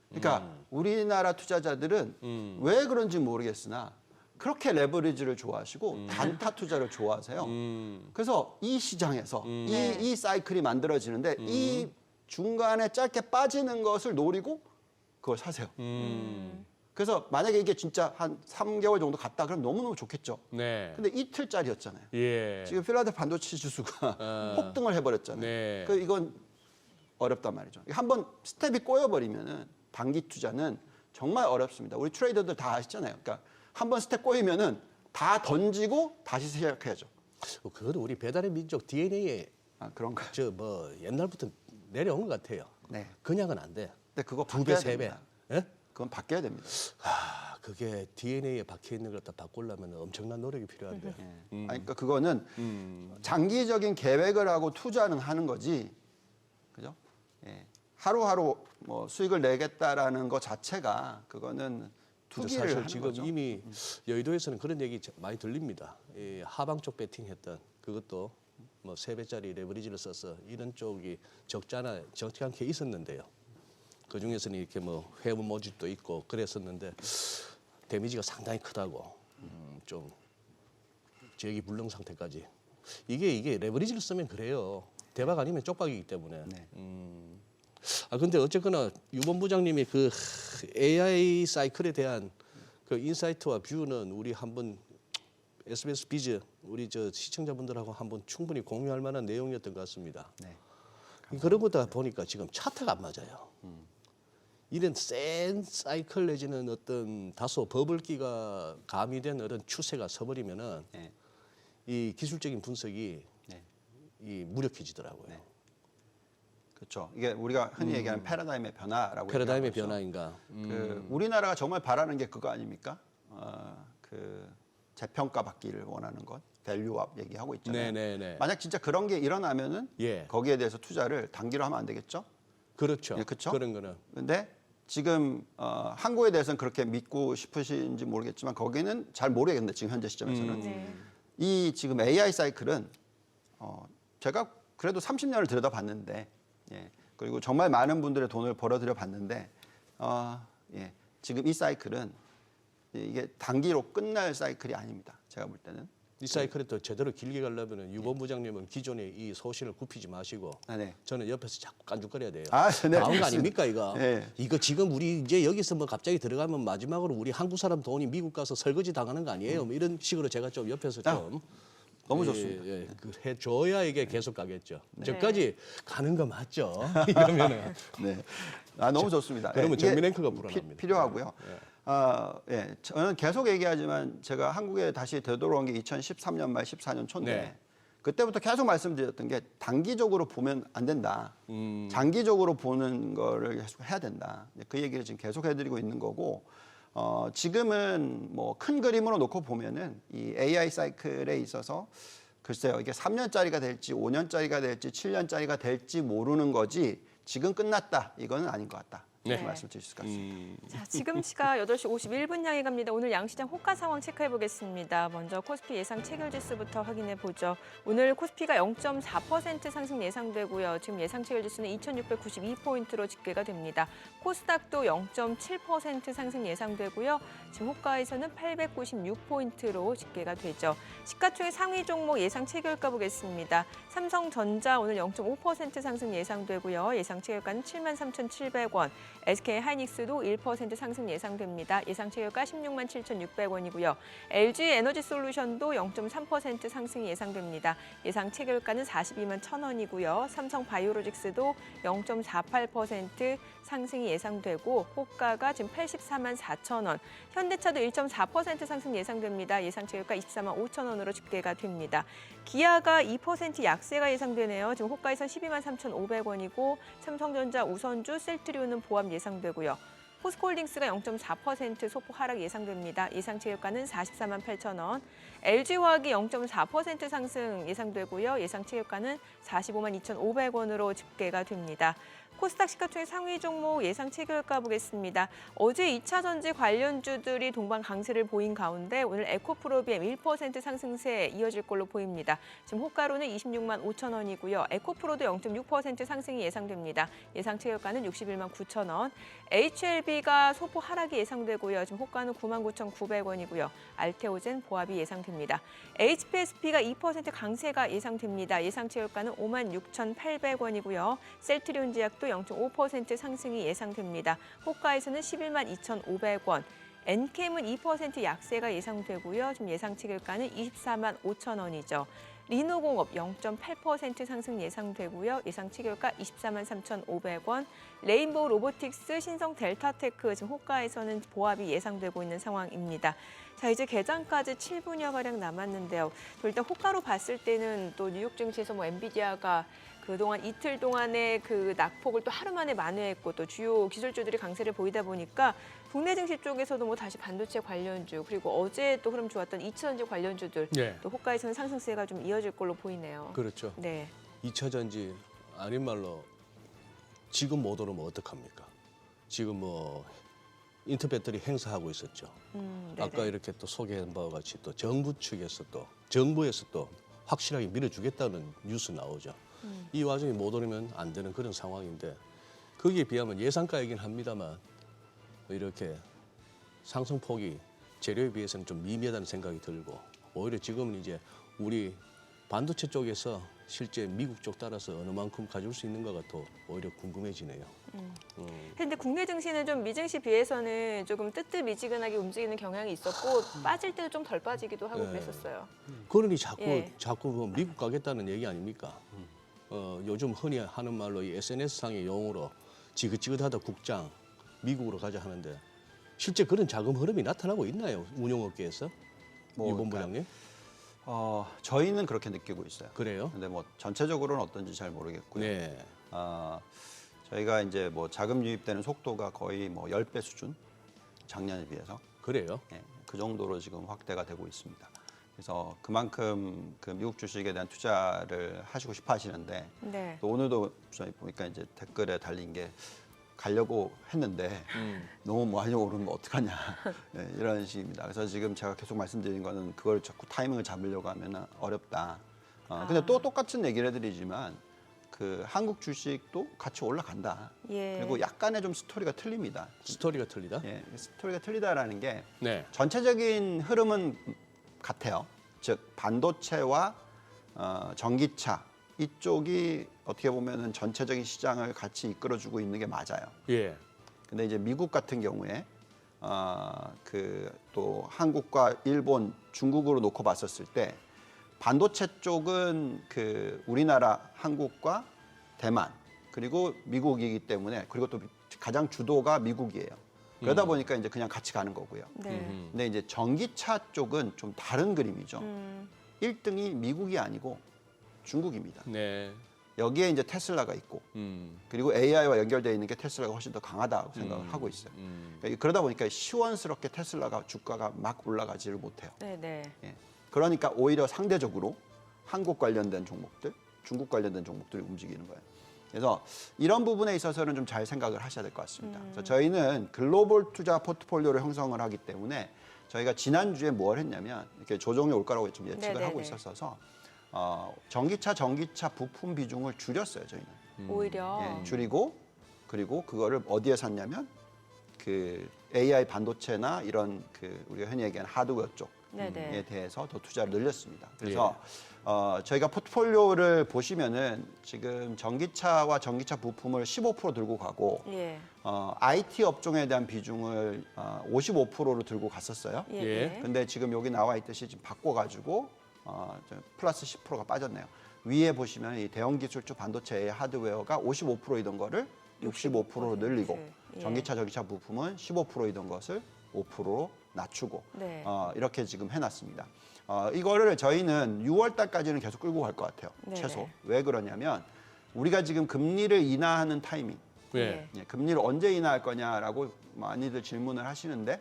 그러니까 우리나라 투자자들은 왜 그런지 모르겠으나 그렇게 레버리지를 좋아하시고 단타 투자를 좋아하세요. 그래서 이 시장에서 이 사이클이 만들어지는데 이 중간에 짧게 빠지는 것을 노리고 그걸 사세요. 그래서 만약에 이게 진짜 한 3개월 정도 갔다 그러면 너무너무 좋겠죠. 네. 근데 이틀짜리였잖아요. 예. 지금 필라델피아 반도체 지수가 폭등을 해버렸잖아요. 네. 그 이건 어렵단 말이죠. 한번 스텝이 꼬여버리면은 단기 투자는 정말 어렵습니다. 우리 트레이더들 다 아시잖아요. 그러니까 한번 스텝 꼬이면은 다 던지고 다시 시작해야죠. 그것도 우리 배달의 민족 DNA에 그런가요? 저 뭐 옛날부터 내려온 것 같아요. 네. 그냥은 안 돼. 근데 그거 2배, 바뀌어야 3배. 됩니다. 예? 그건 바뀌어야 됩니다. 그게 DNA에 박혀 있는 걸 다 바꾸려면 엄청난 노력이 필요한데. 아니, 그러니까 그거는 장기적인 계획을 하고 투자는 하는 거지, 그죠? 예. 하루하루 뭐 수익을 내겠다라는 것 자체가 그거는 투기를 사실 하는 지금 거죠. 이미 여의도에서는 그런 얘기 많이 들립니다. 이 하방 쪽 배팅했던 그것도 뭐 3배짜리 레버리지를 써서 이런 쪽이 적지 않게 있었는데요. 그 중에서는 이렇게 뭐 회원 모집도 있고 그랬었는데 데미지가 상당히 크다고 좀 지역이 불능 상태까지 이게 레버리지를 쓰면 그래요. 대박 아니면 쪽박이기 때문에. 네. 근데 어쨌거나 유본 부장님이 그 AI 사이클에 대한 그 인사이트와 뷰는 우리 한번 SBS 비즈 우리 저 시청자분들하고 한번 충분히 공유할 만한 내용이었던 것 같습니다. 네. 그런 거다 보니까 지금 차트가 안 맞아요. 이런 센 사이클 내지는 어떤 다소 버블기가 가미된 어떤 추세가 서버리면은 네. 이 기술적인 분석이 네. 이 무력해지더라고요. 네. 그렇죠. 이게 우리가 흔히 얘기하는 패러다임의 변화라고 패러다임의 얘기하고 있죠. 변화인가? 그 우리나라가 정말 바라는 게 그거 아닙니까? 그 재평가 받기를 원하는 것, 밸류업 얘기하고 있잖아요. 네네네. 만약 진짜 그런 게 일어나면은 예. 거기에 대해서 투자를 단기로 하면 안 되겠죠? 그렇죠. 예, 그쵸? 그런 거는 근데 지금 한국에 대해서는 그렇게 믿고 싶으신지 모르겠지만 거기는 잘 모르겠는데 지금 현재 시점에서는 네. 이 지금 AI 사이클은 제가 그래도 30년을 들여다봤는데 예, 그리고 정말 많은 분들의 돈을 벌어들여 봤는데 예, 지금 이 사이클은 이게 단기로 끝날 사이클이 아닙니다. 제가 볼 때는. 이 사이클에 또 제대로 길게 가려면은 유본 부장님은 기존의 이 소신을 굽히지 마시고 네. 저는 옆에서 자꾸 깐죽거려야 돼요. 아, 네, 나온 거 알겠습니다. 아닙니까 이거? 네. 이거 지금 우리 이제 여기서 뭐 갑자기 들어가면 마지막으로 우리 한국 사람 돈이 미국 가서 설거지 당하는 거 아니에요? 뭐 이런 식으로 제가 좀 옆에서 좀 너무 좋습니다. 그 해줘야 이게 계속 가겠죠. 네. 저까지 가는 거 맞죠? 이러면은 네. 너무 좋습니다. 그러면 이게 정밀 앵커가 불어납니다. 필요하고요. 예, 저는 계속 얘기하지만 제가 한국에 다시 되돌아온 게 2013년 말 14년 초인데 네. 그때부터 계속 말씀드렸던 게 단기적으로 보면 안 된다. 장기적으로 보는 거를 계속 해야 된다. 그 얘기를 지금 계속 해드리고 있는 거고 지금은 뭐 큰 그림으로 놓고 보면은 이 AI 사이클에 있어서 글쎄요 이게 3년짜리가 될지 5년짜리가 될지 7년짜리가 될지 모르는 거지 지금 끝났다 이거는 아닌 것 같다. 네. 이렇게 말씀드릴 수 있습니다. 자, 지금 시각 8시 51분 향해 갑니다. 오늘 양시장 호가 상황 체크해 보겠습니다. 먼저 코스피 예상 체결 지수부터 확인해 보죠. 오늘 코스피가 0.4% 상승 예상되고요. 지금 예상 체결 지수는 2,692포인트로 집계가 됩니다. 코스닥도 0.7% 상승 예상되고요. 지금 호가에서는 896포인트로 집계가 되죠. 시가총액 상위 종목 예상 체결가 보겠습니다. 삼성전자 오늘 0.5% 상승 예상되고요. 예상 체결가는 73,700원. SK 하이닉스도 1% 상승 예상됩니다. 예상 체결가 16만 7,600원이고요. LG 에너지 솔루션도 0.3% 상승이 예상됩니다. 예상 체결가는 42만 1,000원이고요. 삼성 바이오로직스도 0.48% 상승이 예상되고 호가가 지금 84만 4,000원. 현대차도 1.4% 상승 예상됩니다. 예상 체결가 24만 5,000원으로 집계가 됩니다. 기아가 2% 약세가 예상되네요. 지금 호가에선 12만 3,500원이고 삼성전자, 우선주, 셀트리온은 보합 예상되고요. 포스코홀딩스가 0.4% 소폭 하락 예상됩니다. 예상 체결가는 44만 8,000원. LG화학이 0.4% 상승 예상되고요. 예상 체결가는 45만 2,500원으로 집계가 됩니다. 코스닥 시가총액 상위 종목 예상 체결가 보겠습니다. 어제 2차 전지 관련주들이 동반 강세를 보인 가운데 오늘 에코프로비엠 1% 상승세 이어질 걸로 보입니다. 지금 호가로는 26만 5천 원이고요. 에코프로도 0.6% 상승이 예상됩니다. 예상 체결가는 61만 9천 원. HLB가 소폭 하락이 예상되고요. 지금 호가는 9만 9,900원이고요. 알테오젠 보합이 예상됩니다. HPSP가 2% 강세가 예상됩니다. 예상 체결가는 5만 6,800원이고요. 셀트리온 제약도 0.5% 상승이 예상됩니다. 호가에서는 11만 2,500원. 엔캠은 2% 약세가 예상되고요. 지금 예상 체결가는 24만 5천 원이죠. 리노공업 0.8% 상승 예상되고요. 예상 체결가 24만 3,500원. 레인보우 로보틱스, 신성 델타테크 지금 호가에서는 보합이 예상되고 있는 상황입니다. 자, 이제 개장까지 7분여가량 남았는데요. 또 일단 호가로 봤을 때는 또 뉴욕 증시에서 뭐 엔비디아가 그동안 이틀 동안의 그 낙폭을 또 하루 만에 만회했고 또 주요 기술주들이 강세를 보이다 보니까 국내 증시 쪽에서도 뭐 다시 반도체 관련주 그리고 어제 또 흐름 좋았던 2차전지 관련주들 네. 또 호가에서는 상승세가 좀 이어질 걸로 보이네요. 그렇죠. 네. 2차 전지 아닌 말로 지금 못 오르면 어떡합니까? 지금 뭐 인터배터리 행사하고 있었죠. 네네. 아까 이렇게 또 소개한 바와 같이 또 정부 측에서 또 정부에서 또 확실하게 밀어주겠다는 뉴스 나오죠. 이 와중에 못 오르면 안 되는 그런 상황인데 거기에 비하면 예상가이긴 합니다만 이렇게 상승폭이 재료에 비해서는 좀 미미하다는 생각이 들고 오히려 지금은 이제 우리 반도체 쪽에서 실제 미국 쪽 따라서 어느 만큼 가져올 수 있는가가 더 오히려 궁금해지네요. 근데 국내 증시는 좀 미증시 비해서는 조금 뜨뜻미지근하게 움직이는 경향이 있었고 빠질 때도 좀 덜 빠지기도 하고 네. 그랬었어요. 그러니 자꾸 예. 뭐 미국 가겠다는 얘기 아닙니까? 요즘 흔히 하는 말로 이 SNS상의 용어로 지긋지긋하다 국장 미국으로 가자 하는데 실제 그런 자금 흐름이 나타나고 있나요? 운용업계에서? 뭐, 유 그러니까 본부장님? 저희는 그렇게 느끼고 있어요. 그래요? 근데 뭐 전체적으로는 어떤지 잘 모르겠고요. 네. 저희가 이제 뭐 자금 유입되는 속도가 거의 뭐 10배 수준 작년에 비해서 그래요? 예, 그 정도로 지금 확대가 되고 있습니다. 그래서 그만큼 그 미국 주식에 대한 투자를 하시고 싶어 하시는데 네. 또 오늘도 저희 보니까 이제 댓글에 달린 게 가려고 했는데 너무 많이 오르면 어떡하냐 네, 이런 식입니다. 그래서 지금 제가 계속 말씀드린 거는 그걸 자꾸 타이밍을 잡으려고 하면 어렵다. 근데 또 똑같은 얘기를 해드리지만 그 한국 주식도 같이 올라간다. 예. 그리고 약간의 좀 스토리가 틀립니다. 스토리가 틀리다? 예, 스토리가 틀리다라는 게 네. 전체적인 흐름은 같아요. 즉 반도체와 전기차 이쪽이 어떻게 보면은 전체적인 시장을 같이 이끌어주고 있는 게 맞아요. 예. 근데 이제 미국 같은 경우에 그 또 한국과 일본, 중국으로 놓고 봤었을 때 반도체 쪽은 그 우리나라, 한국과 대만 그리고 미국이기 때문에 그리고 또 가장 주도가 미국이에요. 그러다 보니까 이제 그냥 같이 가는 거고요. 네. 근데 이제 전기차 쪽은 좀 다른 그림이죠. 1등이 미국이 아니고 중국입니다. 네. 여기에 이제 테슬라가 있고 그리고 AI와 연결되어 있는 게 테슬라가 훨씬 더 강하다고 생각을 하고 있어요. 그러다 보니까 시원스럽게 테슬라가 주가가 막 올라가지를 못해요. 네네. 예. 그러니까 오히려 상대적으로 한국 관련된 종목들, 중국 관련된 종목들이 움직이는 거예요. 그래서 이런 부분에 있어서는 좀 잘 생각을 하셔야 될 것 같습니다. 그래서 저희는 글로벌 투자 포트폴리오를 형성을 하기 때문에 저희가 지난주에 뭘 했냐면 이렇게 조정이 올 거라고 좀 예측을 네네네. 하고 있었어서 전기차 부품 비중을 줄였어요, 저희는. 오히려 예, 줄이고 그리고 그거를 어디에 샀냐면 그 AI 반도체나 이런 그 우리가 흔히 얘기하는 하드웨어 쪽에 네네. 대해서 더 투자를 늘렸습니다. 그래서 저희가 포트폴리오를 보시면은 지금 전기차와 전기차 부품을 15% 들고 가고 예. IT 업종에 대한 비중을 55%로 들고 갔었어요. 예. 예. 근데 지금 여기 나와 있듯이 지금 바꿔가지고 플러스 10%가 빠졌네요. 위에 보시면 이 대형 기술주 반도체 하드웨어가 55%이던 거를 65%로 늘리고 예. 전기차 부품은 15%이던 것을 5%로 낮추고 네. 이렇게 지금 해놨습니다. 이거를 저희는 6월 달까지는 계속 끌고 갈 것 같아요. 네네. 최소. 왜 그러냐면 우리가 지금 금리를 인하하는 타이밍, 예. 예, 금리를 언제 인하할 거냐라고 많이들 질문을 하시는데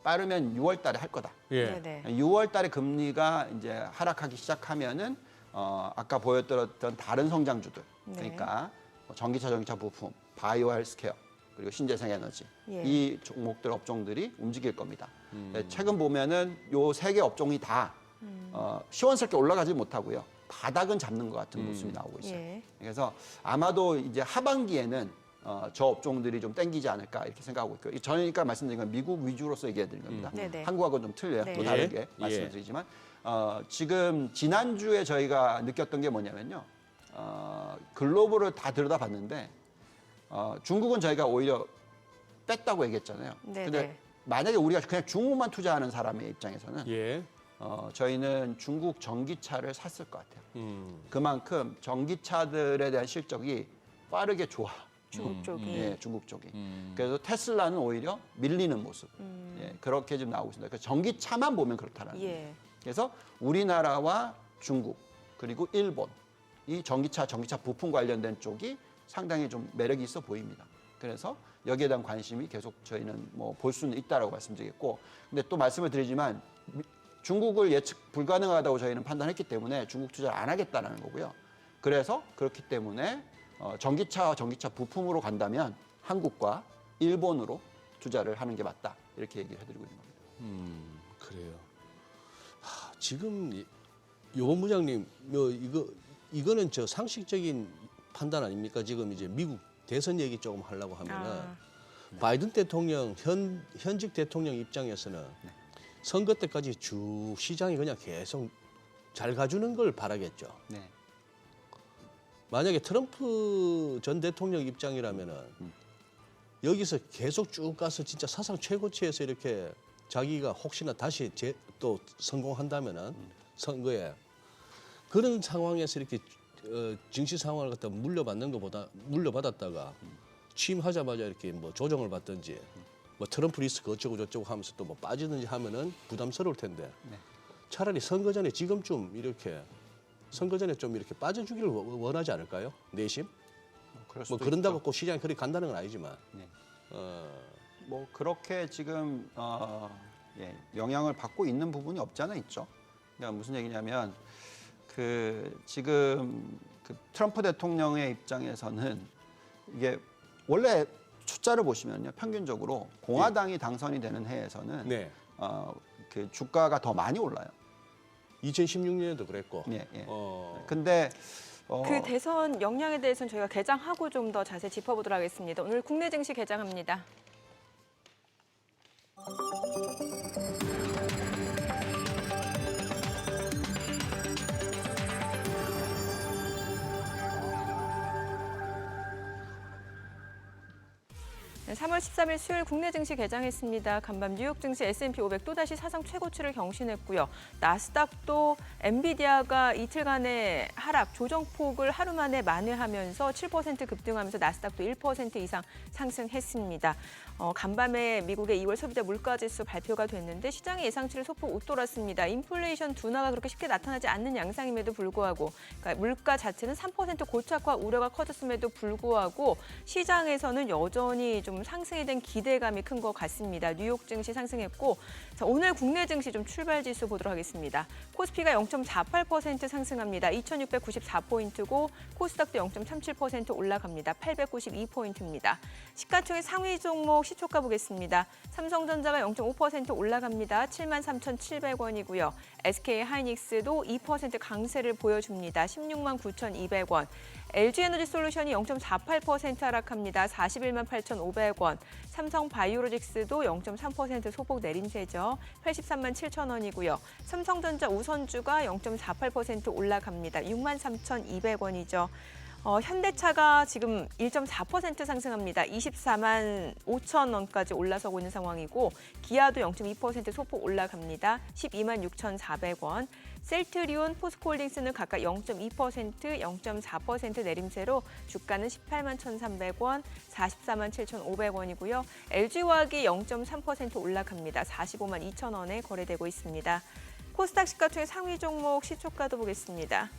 빠르면 6월 달에 할 거다. 예. 네네. 6월 달에 금리가 이제 하락하기 시작하면은 아까 보여드렸던 다른 성장주들 네. 그러니까 전기차 부품, 바이오 헬스케어 그리고 신재생 에너지 예. 이 종목들 업종들이 움직일 겁니다. 네, 최근 보면은 요 세 개 업종이 다 시원스럽게 올라가지 못하고요. 바닥은 잡는 것 같은 모습이 나오고 있어요. 예. 그래서 아마도 이제 하반기에는 저 업종들이 좀 땡기지 않을까 이렇게 생각하고 있고요. 저희가 말씀드린 건 미국 위주로서 얘기해 드린 겁니다. 네네. 한국하고는 좀 틀려요. 네. 또 다르게 예. 말씀을 드리지만 지금 지난주에 저희가 느꼈던 게 뭐냐면요. 글로벌을 다 들여다봤는데 중국은 저희가 오히려 뺐다고 얘기했잖아요. 네네. 근데 만약에 우리가 그냥 중국만 투자하는 사람의 입장에서는 예. 저희는 중국 전기차를 샀을 것 같아요. 그만큼 전기차들에 대한 실적이 빠르게 좋아. 중국 쪽이. 예, 중국 쪽이. 그래서 테슬라는 오히려 밀리는 모습. 예, 그렇게 지금 나오고 있습니다. 그래서 전기차만 보면 그렇다라는 거예요. 예. 그래서 우리나라와 중국 그리고 일본 이 전기차 부품 관련된 쪽이 상당히 좀 매력이 있어 보입니다. 그래서 여기에 대한 관심이 계속 저희는 뭐 볼 수는 있다라고 말씀드리겠고, 근데 또 말씀을 드리지만 중국을 예측 불가능하다고 저희는 판단했기 때문에 중국 투자를 안 하겠다는 거고요. 그래서 그렇기 때문에 전기차 부품으로 간다면 한국과 일본으로 투자를 하는 게 맞다, 이렇게 얘기를 해드리고 있는 겁니다. 그래요. 지금 요 부장님, 이거는 저 상식적인 판단 아닙니까? 지금 이제 미국 대선 얘기 조금 하려고 하면은 바이든 대통령 현직 대통령 입장에서는 선거 때까지 쭉 시장이 그냥 계속 잘 가주는 걸 바라겠죠. 네. 만약에 트럼프 전 대통령 입장이라면은 여기서 계속 쭉 가서 진짜 사상 최고치에서 이렇게 자기가 혹시나 다시 또 성공한다면은 선거에 그런 상황에서 이렇게 증시 상황을 갖다 물려받았다가 취임하자마자 이렇게 뭐 조정을 받든지 뭐 트럼프 리스크 어쩌고 저쩌고 하면서 또 뭐 빠지든지 하면은 부담스러울 텐데 차라리 선거 전에 지금쯤 이렇게 선거 전에 좀 이렇게 빠져주기를 원하지 않을까요? 내심? 그럴 뭐 수도 그런다고 있죠. 꼭 시장이 그렇게 간다는 건 아니지만 네. 뭐 그렇게 지금 영향을 받고 있는 부분이 없지 않아 있죠. 그러니까 무슨 얘기냐면 지금 트럼프 대통령의 입장에서는 이게 원래 숫자를 보시면요, 평균적으로 공화당이 당선이 되는 해에서는 네. 그 주가가 더 많이 올라요. 2016년에도 그랬고. 예, 예. 어, 근데 그 대선 역량에 대해서는 저희가 개장하고 좀 더 자세히 짚어보도록 하겠습니다. 오늘 국내 증시 개장합니다. 네, 3월 13일 수요일 국내 증시 개장했습니다. 간밤 뉴욕 증시 S&P 500 또다시 사상 최고치를 경신했고요. 나스닥도 엔비디아가 이틀간의 하락 조정폭을 하루 만에 만회하면서 7% 급등하면서 나스닥도 1% 이상 상승했습니다. 간밤에 미국의 2월 소비자 물가지수 발표가 됐는데 시장의 예상치를 소폭 웃돌았습니다. 인플레이션 둔화가 그렇게 쉽게 나타나지 않는 양상임에도 불구하고, 그러니까 물가 자체는 3% 고착화 우려가 커졌음에도 불구하고 시장에서는 여전히 좀 상승에 대한 기대감이 큰 것 같습니다. 뉴욕 증시 상승했고, 자, 오늘 국내 증시 좀 출발 지수 보도록 하겠습니다. 코스피가 0.48% 상승합니다. 2,694포인트고 코스닥도 0.37% 올라갑니다. 892포인트입니다. 시가총액 상위 종목 시초가 보겠습니다. 삼성전자가 0.5% 올라갑니다. 73,700원이고요. SK하이닉스도 2% 강세를 보여줍니다. 16만 9,200원. LG에너지솔루션이 0.48% 하락합니다. 41만 8,500원. 삼성바이오로직스도 0.3% 소폭 내림세죠. 83만 7천원이고요. 삼성전자 우선주가 0.48% 올라갑니다. 6만 3,200원이죠. 현대차가 지금 1.4% 상승합니다. 24만 5천 원까지 올라서고 있는 상황이고, 기아도 0.2% 소폭 올라갑니다. 12만 6,400원. 셀트리온, 포스코홀딩스는 각각 0.2%, 0.4% 내림세로 주가는 18만 1,300원, 44만 7,500원이고요. LG화학이 0.3% 올라갑니다. 45만 2천 원에 거래되고 있습니다. 코스닥 시가총액 상위 종목 시초가도 보겠습니다.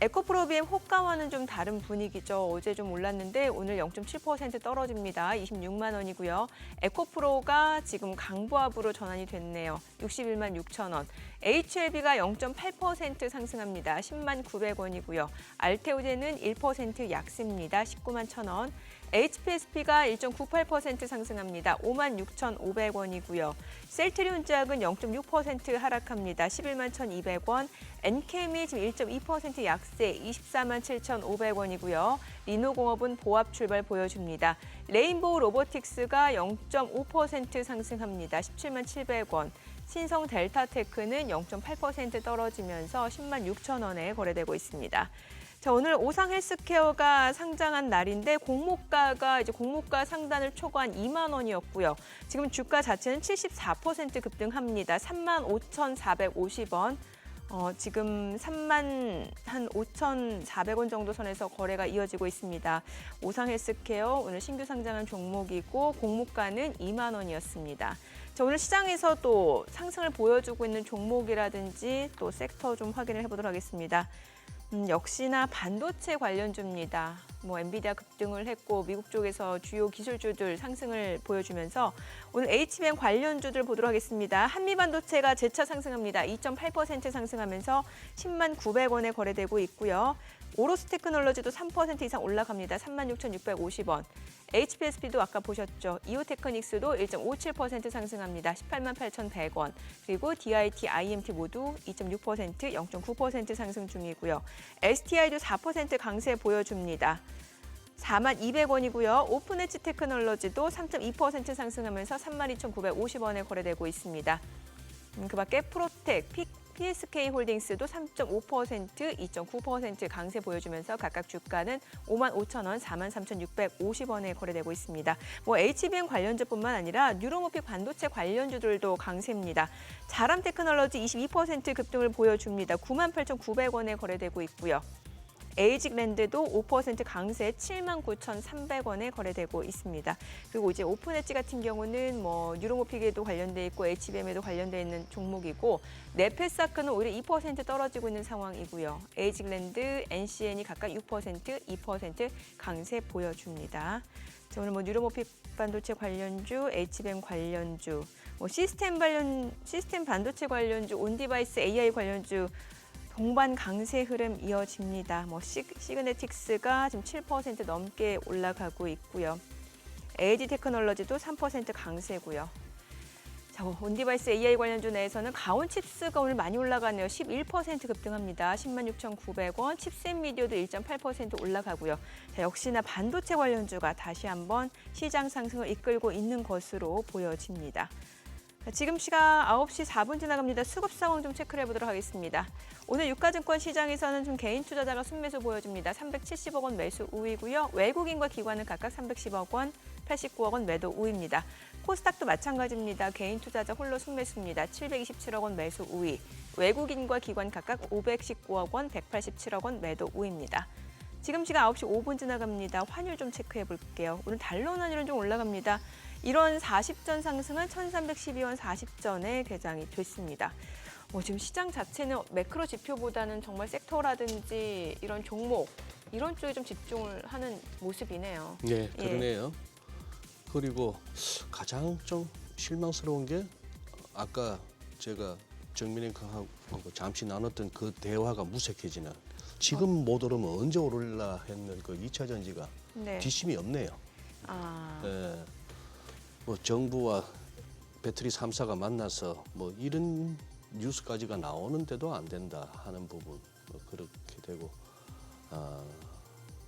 에코프로비엠 호가와는 좀 다른 분위기죠. 어제 좀 올랐는데 오늘 0.7% 떨어집니다. 26만 원이고요. 에코프로가 지금 강보합으로 전환이 됐네요. 61만 6천 원. HLB가 0.8% 상승합니다. 10만 900원이고요. 알테오제는 1% 약세입니다. 19만 1천 원. HPSP가 1.98% 상승합니다. 5만 6,500원이고요. 셀트리온제약은 0.6% 하락합니다. 11만 1,200원. 엔케임이 지금 1.2% 약세 24만 7,500원이고요. 리노공업은 보합 출발 보여줍니다. 레인보우 로보틱스가 0.5% 상승합니다. 17만 700원. 신성 델타테크는 0.8% 떨어지면서 10만 6천 원에 거래되고 있습니다. 자, 오늘 오상 헬스케어가 상장한 날인데 공모가가 이제 공모가 상단을 초과한 2만 원이었고요. 지금 주가 자체는 74% 급등합니다. 3만 5,450원. 지금 3만 한 5,400원 정도 선에서 거래가 이어지고 있습니다. 오상 헬스케어 오늘 신규 상장한 종목이고 공모가는 2만 원이었습니다. 자, 오늘 시장에서 또 상승을 보여주고 있는 종목이라든지 또 섹터 좀 확인을 해보도록 하겠습니다. 역시나 반도체 관련주입니다. 뭐 엔비디아 급등을 했고 미국 쪽에서 주요 기술주들 상승을 보여주면서 오늘 HBM 관련주들 보도록 하겠습니다. 한미반도체가 재차 상승합니다. 2.8% 상승하면서 10만 900원에 거래되고 있고요. 오로스 테크놀로지도 3% 이상 올라갑니다. 36,650원. HPSP도 아까 보셨죠. 이오테크닉스도 1.57% 상승합니다. 18만 8,100원. 그리고 DIT, IMT 모두 2.6%, 0.9% 상승 중이고요. STI도 4% 강세 보여줍니다. 4만 200원이고요. 오픈엣지 테크놀로지도 3.2% 상승하면서 32,950원에 거래되고 있습니다. 그밖에 프로텍, PSK 홀딩스도 3.5%, 2.9% 강세 보여주면서 각각 주가는 55,000원, 43,650원에 거래되고 있습니다. 뭐 HBM 관련주뿐만 아니라 뉴로모픽 반도체 관련주들도 강세입니다. 자람 테크놀로지 22% 급등을 보여줍니다. 98,900원에 거래되고 있고요. 에이직랜드도 5% 강세 79,300원에 거래되고 있습니다. 그리고 이제 오픈엣지 같은 경우는 뭐 뉴로모픽에도 관련돼 있고 HBM에도 관련돼 있는 종목이고 네페사크는 오히려 2% 떨어지고 있는 상황이고요. 에이직랜드, NCN이 각각 6%, 2% 강세 보여줍니다. 자, 오늘 뭐 뉴로모픽 반도체 관련주, HBM 관련주, 뭐 시스템 반도체 관련주, 온디바이스 AI 관련주 동반 강세 흐름 이어집니다. 뭐 시그네틱스가 지금 7% 넘게 올라가고 있고요. LG 테크놀로지도 3% 강세고요. 자, 온디바이스 AI 관련주 내에서는 가온칩스가 오늘 많이 올라가네요. 11% 급등합니다. 106,900원. 칩셋미디어도 1.8% 올라가고요. 자, 역시나 반도체 관련주가 다시 한번 시장 상승을 이끌고 있는 것으로 보여집니다. 지금 시각 9시 4분 지나갑니다. 수급 상황 좀 체크를 해보도록 하겠습니다. 오늘 유가증권 시장에서는 좀 개인 투자자가 순매수 보여줍니다. 370억 원 매수 우위고요. 외국인과 기관은 각각 310억 원, 89억 원 매도 우위입니다. 코스닥도 마찬가지입니다. 개인 투자자 홀로 순매수입니다. 727억 원 매수 우위. 외국인과 기관 각각 519억 원, 187억 원 매도 우위입니다. 지금 시각 9시 5분 지나갑니다. 환율 좀 체크해 볼게요. 오늘 달러 환율은 좀 올라갑니다. 이런 40전 상승은 1312원 40전에 개장이 됐습니다. 지금 시장 자체는 매크로 지표보다는 정말 섹터라든지 이런 종목 이런 쪽에 좀 집중을 하는 모습이네요. 네, 그러네요. 그리고 가장 좀 실망스러운 게 아까 제가 정민이하고 잠시 나눴던 그 대화가 무색해지는 지금 못 오르면 언제 오를라 했는 그 2차 전지가 네. 뒷심이 없네요. 네. 뭐 정부와 배터리 3사가 만나서 뭐 이런 뉴스까지가 나오는데도 안 된다 하는 부분 뭐 그렇게 되고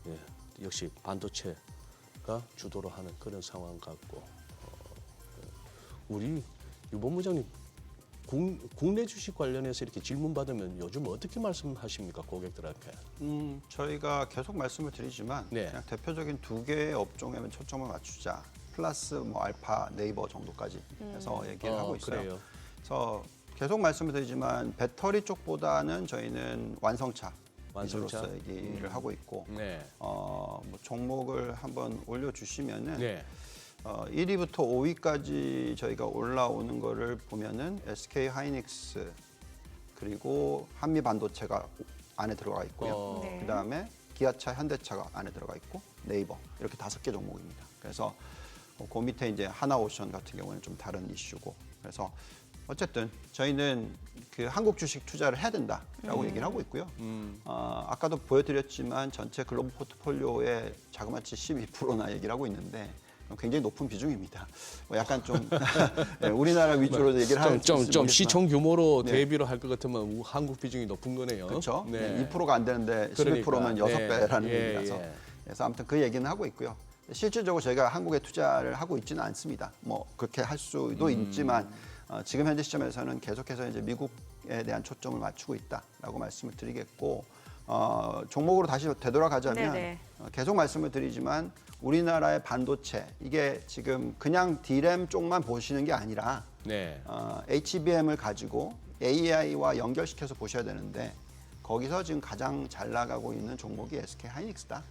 예, 역시 반도체가 주도로 하는 그런 상황 같고 우리 유 본부장님 국내 주식 관련해서 이렇게 질문 받으면 요즘 어떻게 말씀하십니까 고객들한테? 저희가 계속 말씀을 드리지만 네. 그냥 대표적인 두 개의 업종에만 초점을 맞추자. 플러스 뭐 알파, 네이버 정도까지 해서 얘기를 하고 있어요. 그래요. 그래서 계속 말씀을 드리지만 배터리 쪽보다는 저희는 완성차 완성차? 기술로서 얘기를 하고 있고 네. 뭐 종목을 한번 올려주시면은 네. 1위부터 5위까지 저희가 올라오는 거를 보면은 SK 하이닉스 그리고 한미 반도체가 안에 들어가 있고요. 네. 그다음에 기아차, 현대차가 안에 들어가 있고 네이버 이렇게 5개 종목입니다. 그래서 그 밑에 이제 하나오션 같은 경우는 좀 다른 이슈고 그래서 어쨌든 저희는 그 한국 주식 투자를 해야 된다라고 얘기를 하고 있고요. 아까도 보여드렸지만 전체 글로벌 포트폴리오의 자그마치 12%나 얘기를 하고 있는데 굉장히 높은 비중입니다. 뭐 약간 좀 네, 우리나라 위주로 얘기를 하는 좀 시총 규모로 네. 대비로 할 것 같으면 한국 비중이 높은 거네요. 그렇죠. 네. 2%가 안 되는데 그러니까. 11%면 6배라는 예, 얘기라서 예. 그래서 아무튼 그 얘기는 하고 있고요. 실질적으로 저희가 한국에 투자를 하고 있지는 않습니다. 뭐 그렇게 할 수도 있지만 지금 현재 시점에서는 계속해서 이제 미국에 대한 초점을 맞추고 있다라고 말씀을 드리겠고 종목으로 다시 되돌아가자면 네네. 계속 말씀을 드리지만 우리나라의 반도체 이게 지금 그냥 D램 쪽만 보시는 게 아니라 네. HBM을 가지고 AI와 연결시켜서 보셔야 되는데 거기서 지금 가장 잘 나가고 있는 종목이 SK 하이닉스다.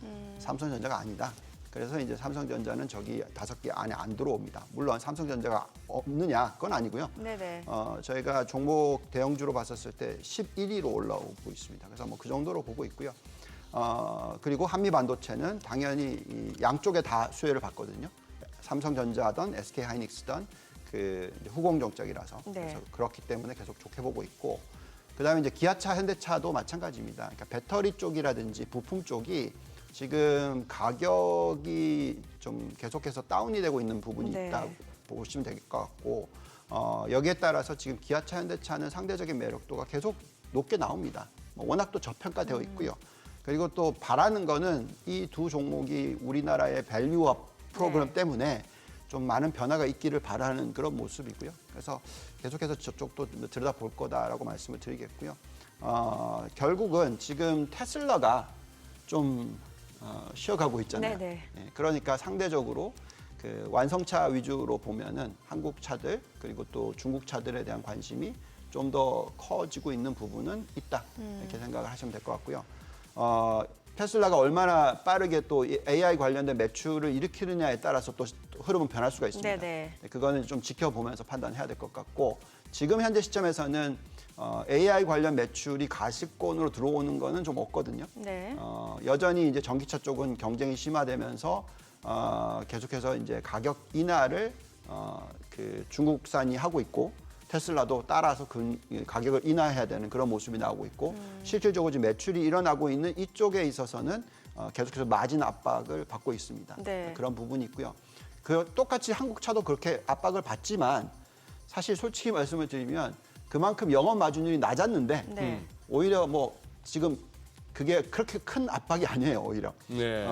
삼성전자가 아니다. 그래서 이제 삼성전자는 저기 5개 안에 안 들어옵니다. 물론 삼성전자가 없느냐 그건 아니고요. 네네. 저희가 종목 대형주로 봤었을 때 11위로 올라오고 있습니다. 그래서 뭐 그 정도로 보고 있고요. 그리고 한미 반도체는 당연히 이 양쪽에 다 수혜를 받거든요. 삼성전자든 SK 하이닉스든 그 이제 후공정적이라서 네. 그래서 그렇기 때문에 계속 좋게 보고 있고, 그다음에 이제 기아차, 현대차도 마찬가지입니다. 그러니까 배터리 쪽이라든지 부품 쪽이 지금 가격이 좀 계속해서 다운이 되고 있는 부분이 네. 있다 보시면 될 것 같고, 여기에 따라서 지금 기아차, 현대차는 상대적인 매력도가 계속 높게 나옵니다. 뭐 워낙 또 저평가되어 있고요. 그리고 또 바라는 거는 이 두 종목이 우리나라의 밸류업 프로그램 네. 때문에 좀 많은 변화가 있기를 바라는 그런 모습이고요. 그래서 계속해서 저쪽도 들여다볼 거다라고 말씀을 드리겠고요. 결국은 지금 테슬라가 좀 쉬어가고 있잖아요. 네네. 예, 그러니까 상대적으로 그 완성차 위주로 보면은 한국 차들 그리고 또 중국 차들에 대한 관심이 좀 더 커지고 있는 부분은 있다, 이렇게 생각을 하시면 될 것 같고요. 테슬라가 얼마나 빠르게 또 AI 관련된 매출을 일으키느냐에 따라서 또 흐름은 변할 수가 있습니다. 네네. 그거는 좀 지켜보면서 판단해야 될 것 같고, 지금 현재 시점에서는 AI 관련 매출이 가시권으로 들어오는 거는 좀 없거든요. 네. 여전히 이제 전기차 쪽은 경쟁이 심화되면서 계속해서 이제 가격 인하를 그 중국산이 하고 있고, 테슬라도 따라서 그 가격을 인하해야 되는 그런 모습이 나오고 있고, 실질적으로 지금 매출이 일어나고 있는 이쪽에 있어서는 계속해서 마진 압박을 받고 있습니다. 네. 그런 부분이 있고요. 그 똑같이 한국 차도 그렇게 압박을 받지만, 사실 솔직히 말씀을 드리면 그만큼 영업 마진율이 낮았는데 네. 오히려 뭐 지금 그게 그렇게 큰 압박이 아니에요. 오히려 네.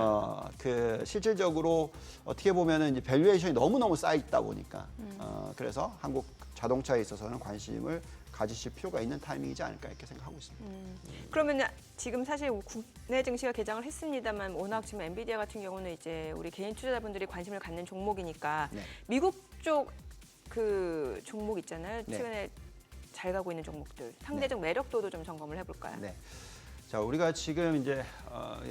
그 실질적으로 어떻게 보면은 이제 밸류에이션이 너무너무 쌓여 있다 보니까 그래서 한국 자동차에 있어서는 관심을 가지실 필요가 있는 타이밍이지 않을까 이렇게 생각하고 있습니다. 그러면 지금 사실 국내 증시가 개장을 했습니다만 워낙 지금 엔비디아 같은 경우는 이제 우리 개인 투자자분들이 관심을 갖는 종목이니까 네. 미국 쪽 그 종목 있잖아요. 네. 최근에 잘 가고 있는 종목들 상대적 매력도도 좀 점검을 해볼까요? 네. 자, 우리가 지금 이제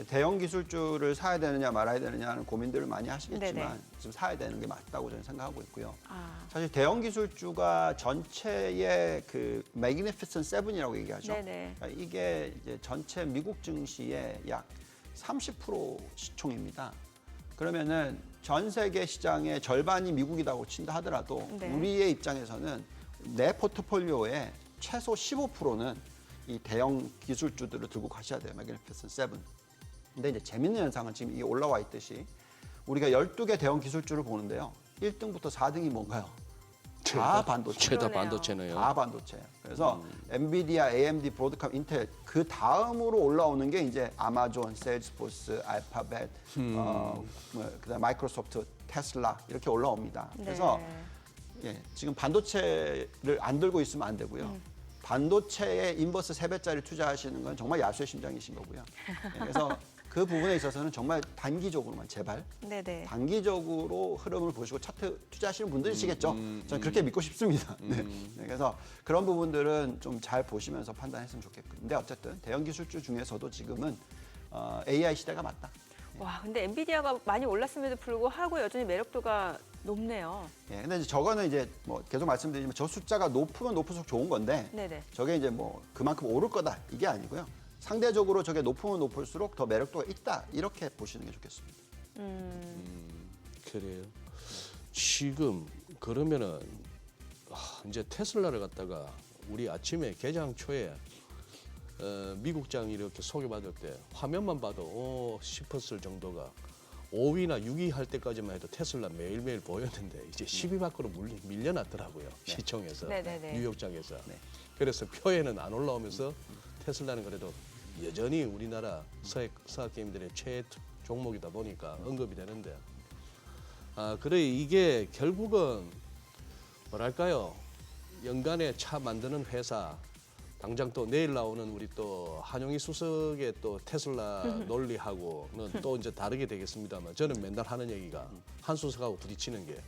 대형 기술주를 사야 되느냐 말아야 되느냐 하는 고민들을 많이 하시겠지만 네네. 지금 사야 되는 게 맞다고 저는 생각하고 있고요. 아, 사실 대형 기술주가 전체의 그 Magnificent Seven이라고 얘기하죠. 네네. 그러니까 이게 이제 전체 미국 증시의 약 30% 시총입니다. 그러면은 전 세계 시장의 절반이 미국이라고 친다 하더라도 네. 우리의 입장에서는 내 포트폴리오의 최소 15%는 이 대형 기술주들을 들고 가셔야 돼요. Magnificent Seven. 근데 이제 재밌는 현상은 지금 이게 올라와 있듯이 우리가 12개 대형 기술주를 보는데요. 1등부터 4등이 뭔가요? 다 반도체. 최다 그러네요. 반도체네요. 다 반도체예요. 그래서 엔비디아, AMD, 브로드컴, 인텔 그 다음으로 올라오는 게 이제 아마존, 세일즈포스, 알파벳, 그다음 마이크로소프트, 테슬라 이렇게 올라옵니다. 그래서 네. 예, 지금 반도체를 안 들고 있으면 안 되고요. 반도체에 인버스 3배짜리 투자하시는 건 정말 야수의 심장이신 거고요. 예, 그래서 그 부분에 있어서는 정말 단기적으로만 제발 네네. 단기적으로 흐름을 보시고 차트 투자하시는 분들이시겠죠. 저는 그렇게 믿고 싶습니다. 네. 네, 그래서 그런 부분들은 좀 잘 보시면서 판단했으면 좋겠고요. 근데 어쨌든 대형 기술주 중에서도 지금은 AI 시대가 맞다. 와, 근데 엔비디아가 많이 올랐음에도 불구하고 여전히 매력도가 높네요. 예, 근데 이제 저거는 이제 뭐 계속 말씀드리지만 저 숫자가 높으면 높을수록 좋은 건데 네네. 저게 이제 뭐 그만큼 오를 거다 이게 아니고요. 상대적으로 저게 높으면 높을수록 더 매력도가 있다 이렇게 보시는 게 좋겠습니다. 그래요. 지금 그러면은 이제 테슬라를 갖다가 우리 아침에 개장 초에 미국장 이렇게 소개받을 때 화면만 봐도 싶었을 정도가 5위나 6위 할 때까지만 해도 테슬라 매일매일 보였는데 이제 10위 밖으로 밀려났더라고요. 시청에서 네네네. 뉴욕장에서. 네. 그래서 표에는 안 올라오면서 테슬라는 그래도 여전히 우리나라 서학 게임들의 최애 종목이다 보니까 언급이 되는데 그래 이게 결국은 뭐랄까요 연간에 차 만드는 회사 당장 또 내일 나오는 우리 또 한용희 수석의 또 테슬라 논리하고는 또 이제 다르게 되겠습니다만 저는 맨날 하는 얘기가 한 수석하고 부딪히는 게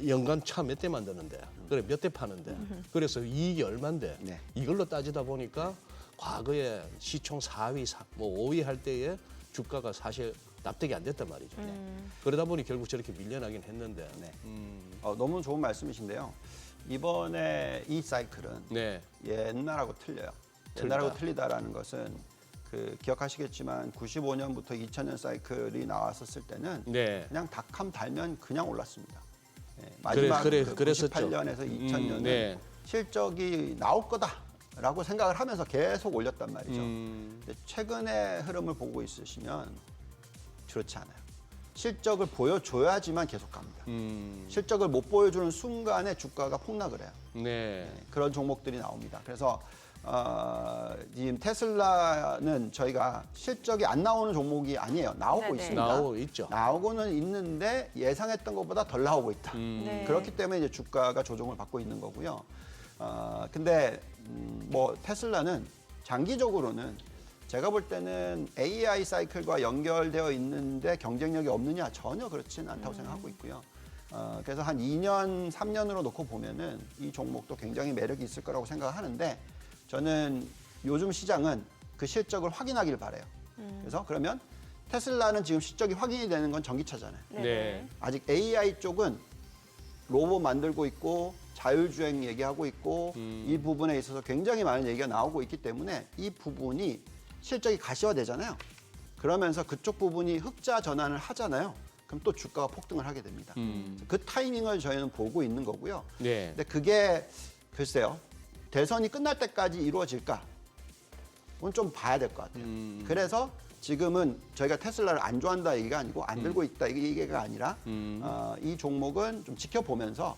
연간 차 몇 대 만드는데 그래 몇 대 파는데 그래서 이익이 얼만데 네. 이걸로 따지다 보니까 과거에 시총 4위, 뭐 5위 할 때에 주가가 사실 납득이 안 됐단 말이죠. 그러다 보니 결국 저렇게 밀려나긴 했는데. 네. 너무 좋은 말씀이신데요. 이번에 이 사이클은 네. 옛날하고 틀려요. 옛날하고 틀리다라는 것은 기억하시겠지만 95년부터 2000년 사이클이 나왔었을 때는 네. 그냥 닭함 달면 그냥 올랐습니다. 네, 마지막 그랬었죠. 98년에서 2000년은 네. 실적이 나올 거다라고 생각을 하면서 계속 올렸단 말이죠. 근데 최근의 흐름을 보고 있으시면 그렇지 않아요. 실적을 보여줘야지만 계속 갑니다. 실적을 못 보여주는 순간에 주가가 폭락을 해요. 네. 그런 종목들이 나옵니다. 그래서 지금 테슬라는 저희가 실적이 안 나오는 종목이 아니에요. 나오고 네네. 있습니다. 나오고 있죠. 나오고는 있는데 예상했던 것보다 덜 나오고 있다. 네. 그렇기 때문에 이제 주가가 조정을 받고 있는 거고요. 근데 뭐 테슬라는 장기적으로는 제가 볼 때는 AI 사이클과 연결되어 있는데 경쟁력이 없느냐 전혀 그렇지는 않다고 생각하고 있고요. 그래서 한 2년, 3년으로 놓고 보면은 이 종목도 굉장히 매력이 있을 거라고 생각하는데 저는 요즘 시장은 그 실적을 확인하길 바라요. 그래서 그러면 테슬라는 지금 실적이 확인이 되는 건 전기차잖아요. 네. 아직 AI 쪽은 로봇 만들고 있고 자율주행 얘기하고 있고 이 부분에 있어서 굉장히 많은 얘기가 나오고 있기 때문에 이 부분이 실적이 가시화되잖아요. 그러면서 그쪽 부분이 흑자 전환을 하잖아요. 그럼 또 주가가 폭등을 하게 됩니다. 그 타이밍을 저희는 보고 있는 거고요. 네. 근데 그게 글쎄요. 대선이 끝날 때까지 이루어질까? 그건 좀 봐야 될 것 같아요. 그래서 지금은 저희가 테슬라를 안 좋아한다 얘기가 아니고 안 들고 있다 이게 얘기가 아니라 이 종목은 좀 지켜보면서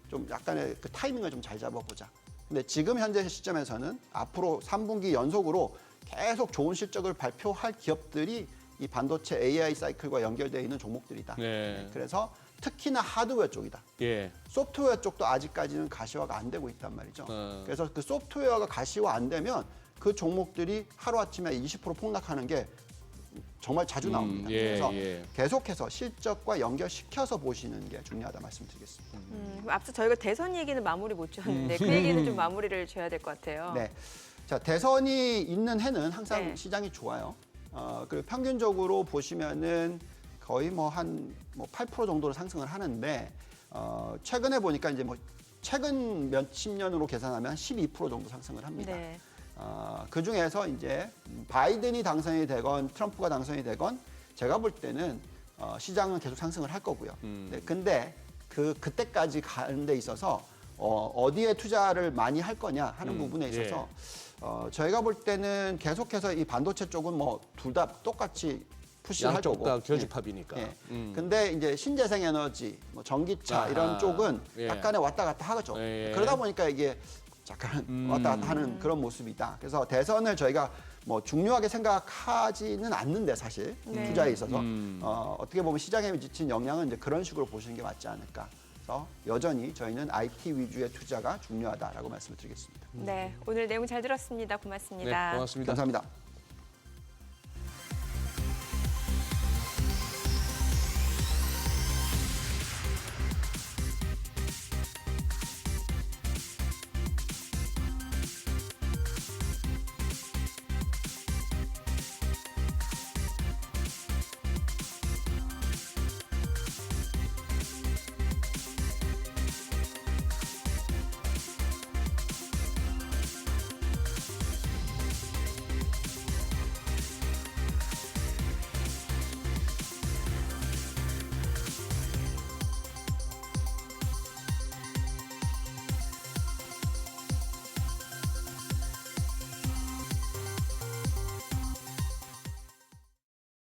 좀 약간의 그 타이밍을 좀 잘 잡아보자. 근데 지금 현재 시점에서는 앞으로 3분기 연속으로 계속 좋은 실적을 발표할 기업들이 이 반도체 AI 사이클과 연결되어 있는 종목들이다. 네. 그래서 특히나 하드웨어 쪽이다. 예. 소프트웨어 쪽도 아직까지는 가시화가 안 되고 있단 말이죠. 그래서 그 소프트웨어가 가시화 안 되면 그 종목들이 하루아침에 20% 폭락하는 게 정말 자주 나옵니다. 예, 그래서 예. 계속해서 실적과 연결시켜서 보시는 게 중요하다 말씀드리겠습니다. 그럼 앞서 저희가 대선 얘기는 마무리 못 지었는데 그 얘기는 좀 마무리를 줘야 될 것 같아요. 네. 자, 대선이 있는 해는 항상 네. 시장이 좋아요. 그리고 평균적으로 보시면은 거의 뭐 한 8% 정도로 상승을 하는데 최근에 보니까 이제 뭐 최근 몇십 년으로 계산하면 12% 정도 상승을 합니다. 네. 그 중에서 이제 바이든이 당선이 되건 트럼프가 당선이 되건 제가 볼 때는 시장은 계속 상승을 할 거고요. 네, 근데 그때까지 가는 데 있어서 어디에 투자를 많이 할 거냐 하는 부분에 있어서 저희가 볼 때는 계속해서 이 반도체 쪽은 뭐 둘 다 똑같이 푸시할 양쪽 거고. 다 교집합이니까. 예. 근데 이제 신재생 에너지, 뭐 전기차 아하. 이런 쪽은 예. 약간의 왔다 갔다 하죠. 예. 그러다 보니까 이게 잠깐 왔다 갔다 하는 그런 모습이다. 그래서 대선을 저희가 뭐 중요하게 생각하지는 않는데 사실 네. 투자에 있어서 어떻게 보면 시장에 미친 영향은 이제 그런 식으로 보시는 게 맞지 않을까. 그래서 여전히 저희는 IT 위주의 투자가 중요하다라고 말씀을 드리겠습니다. 네, 오늘 내용 잘 들었습니다. 고맙습니다. 네, 고맙습니다. 감사합니다.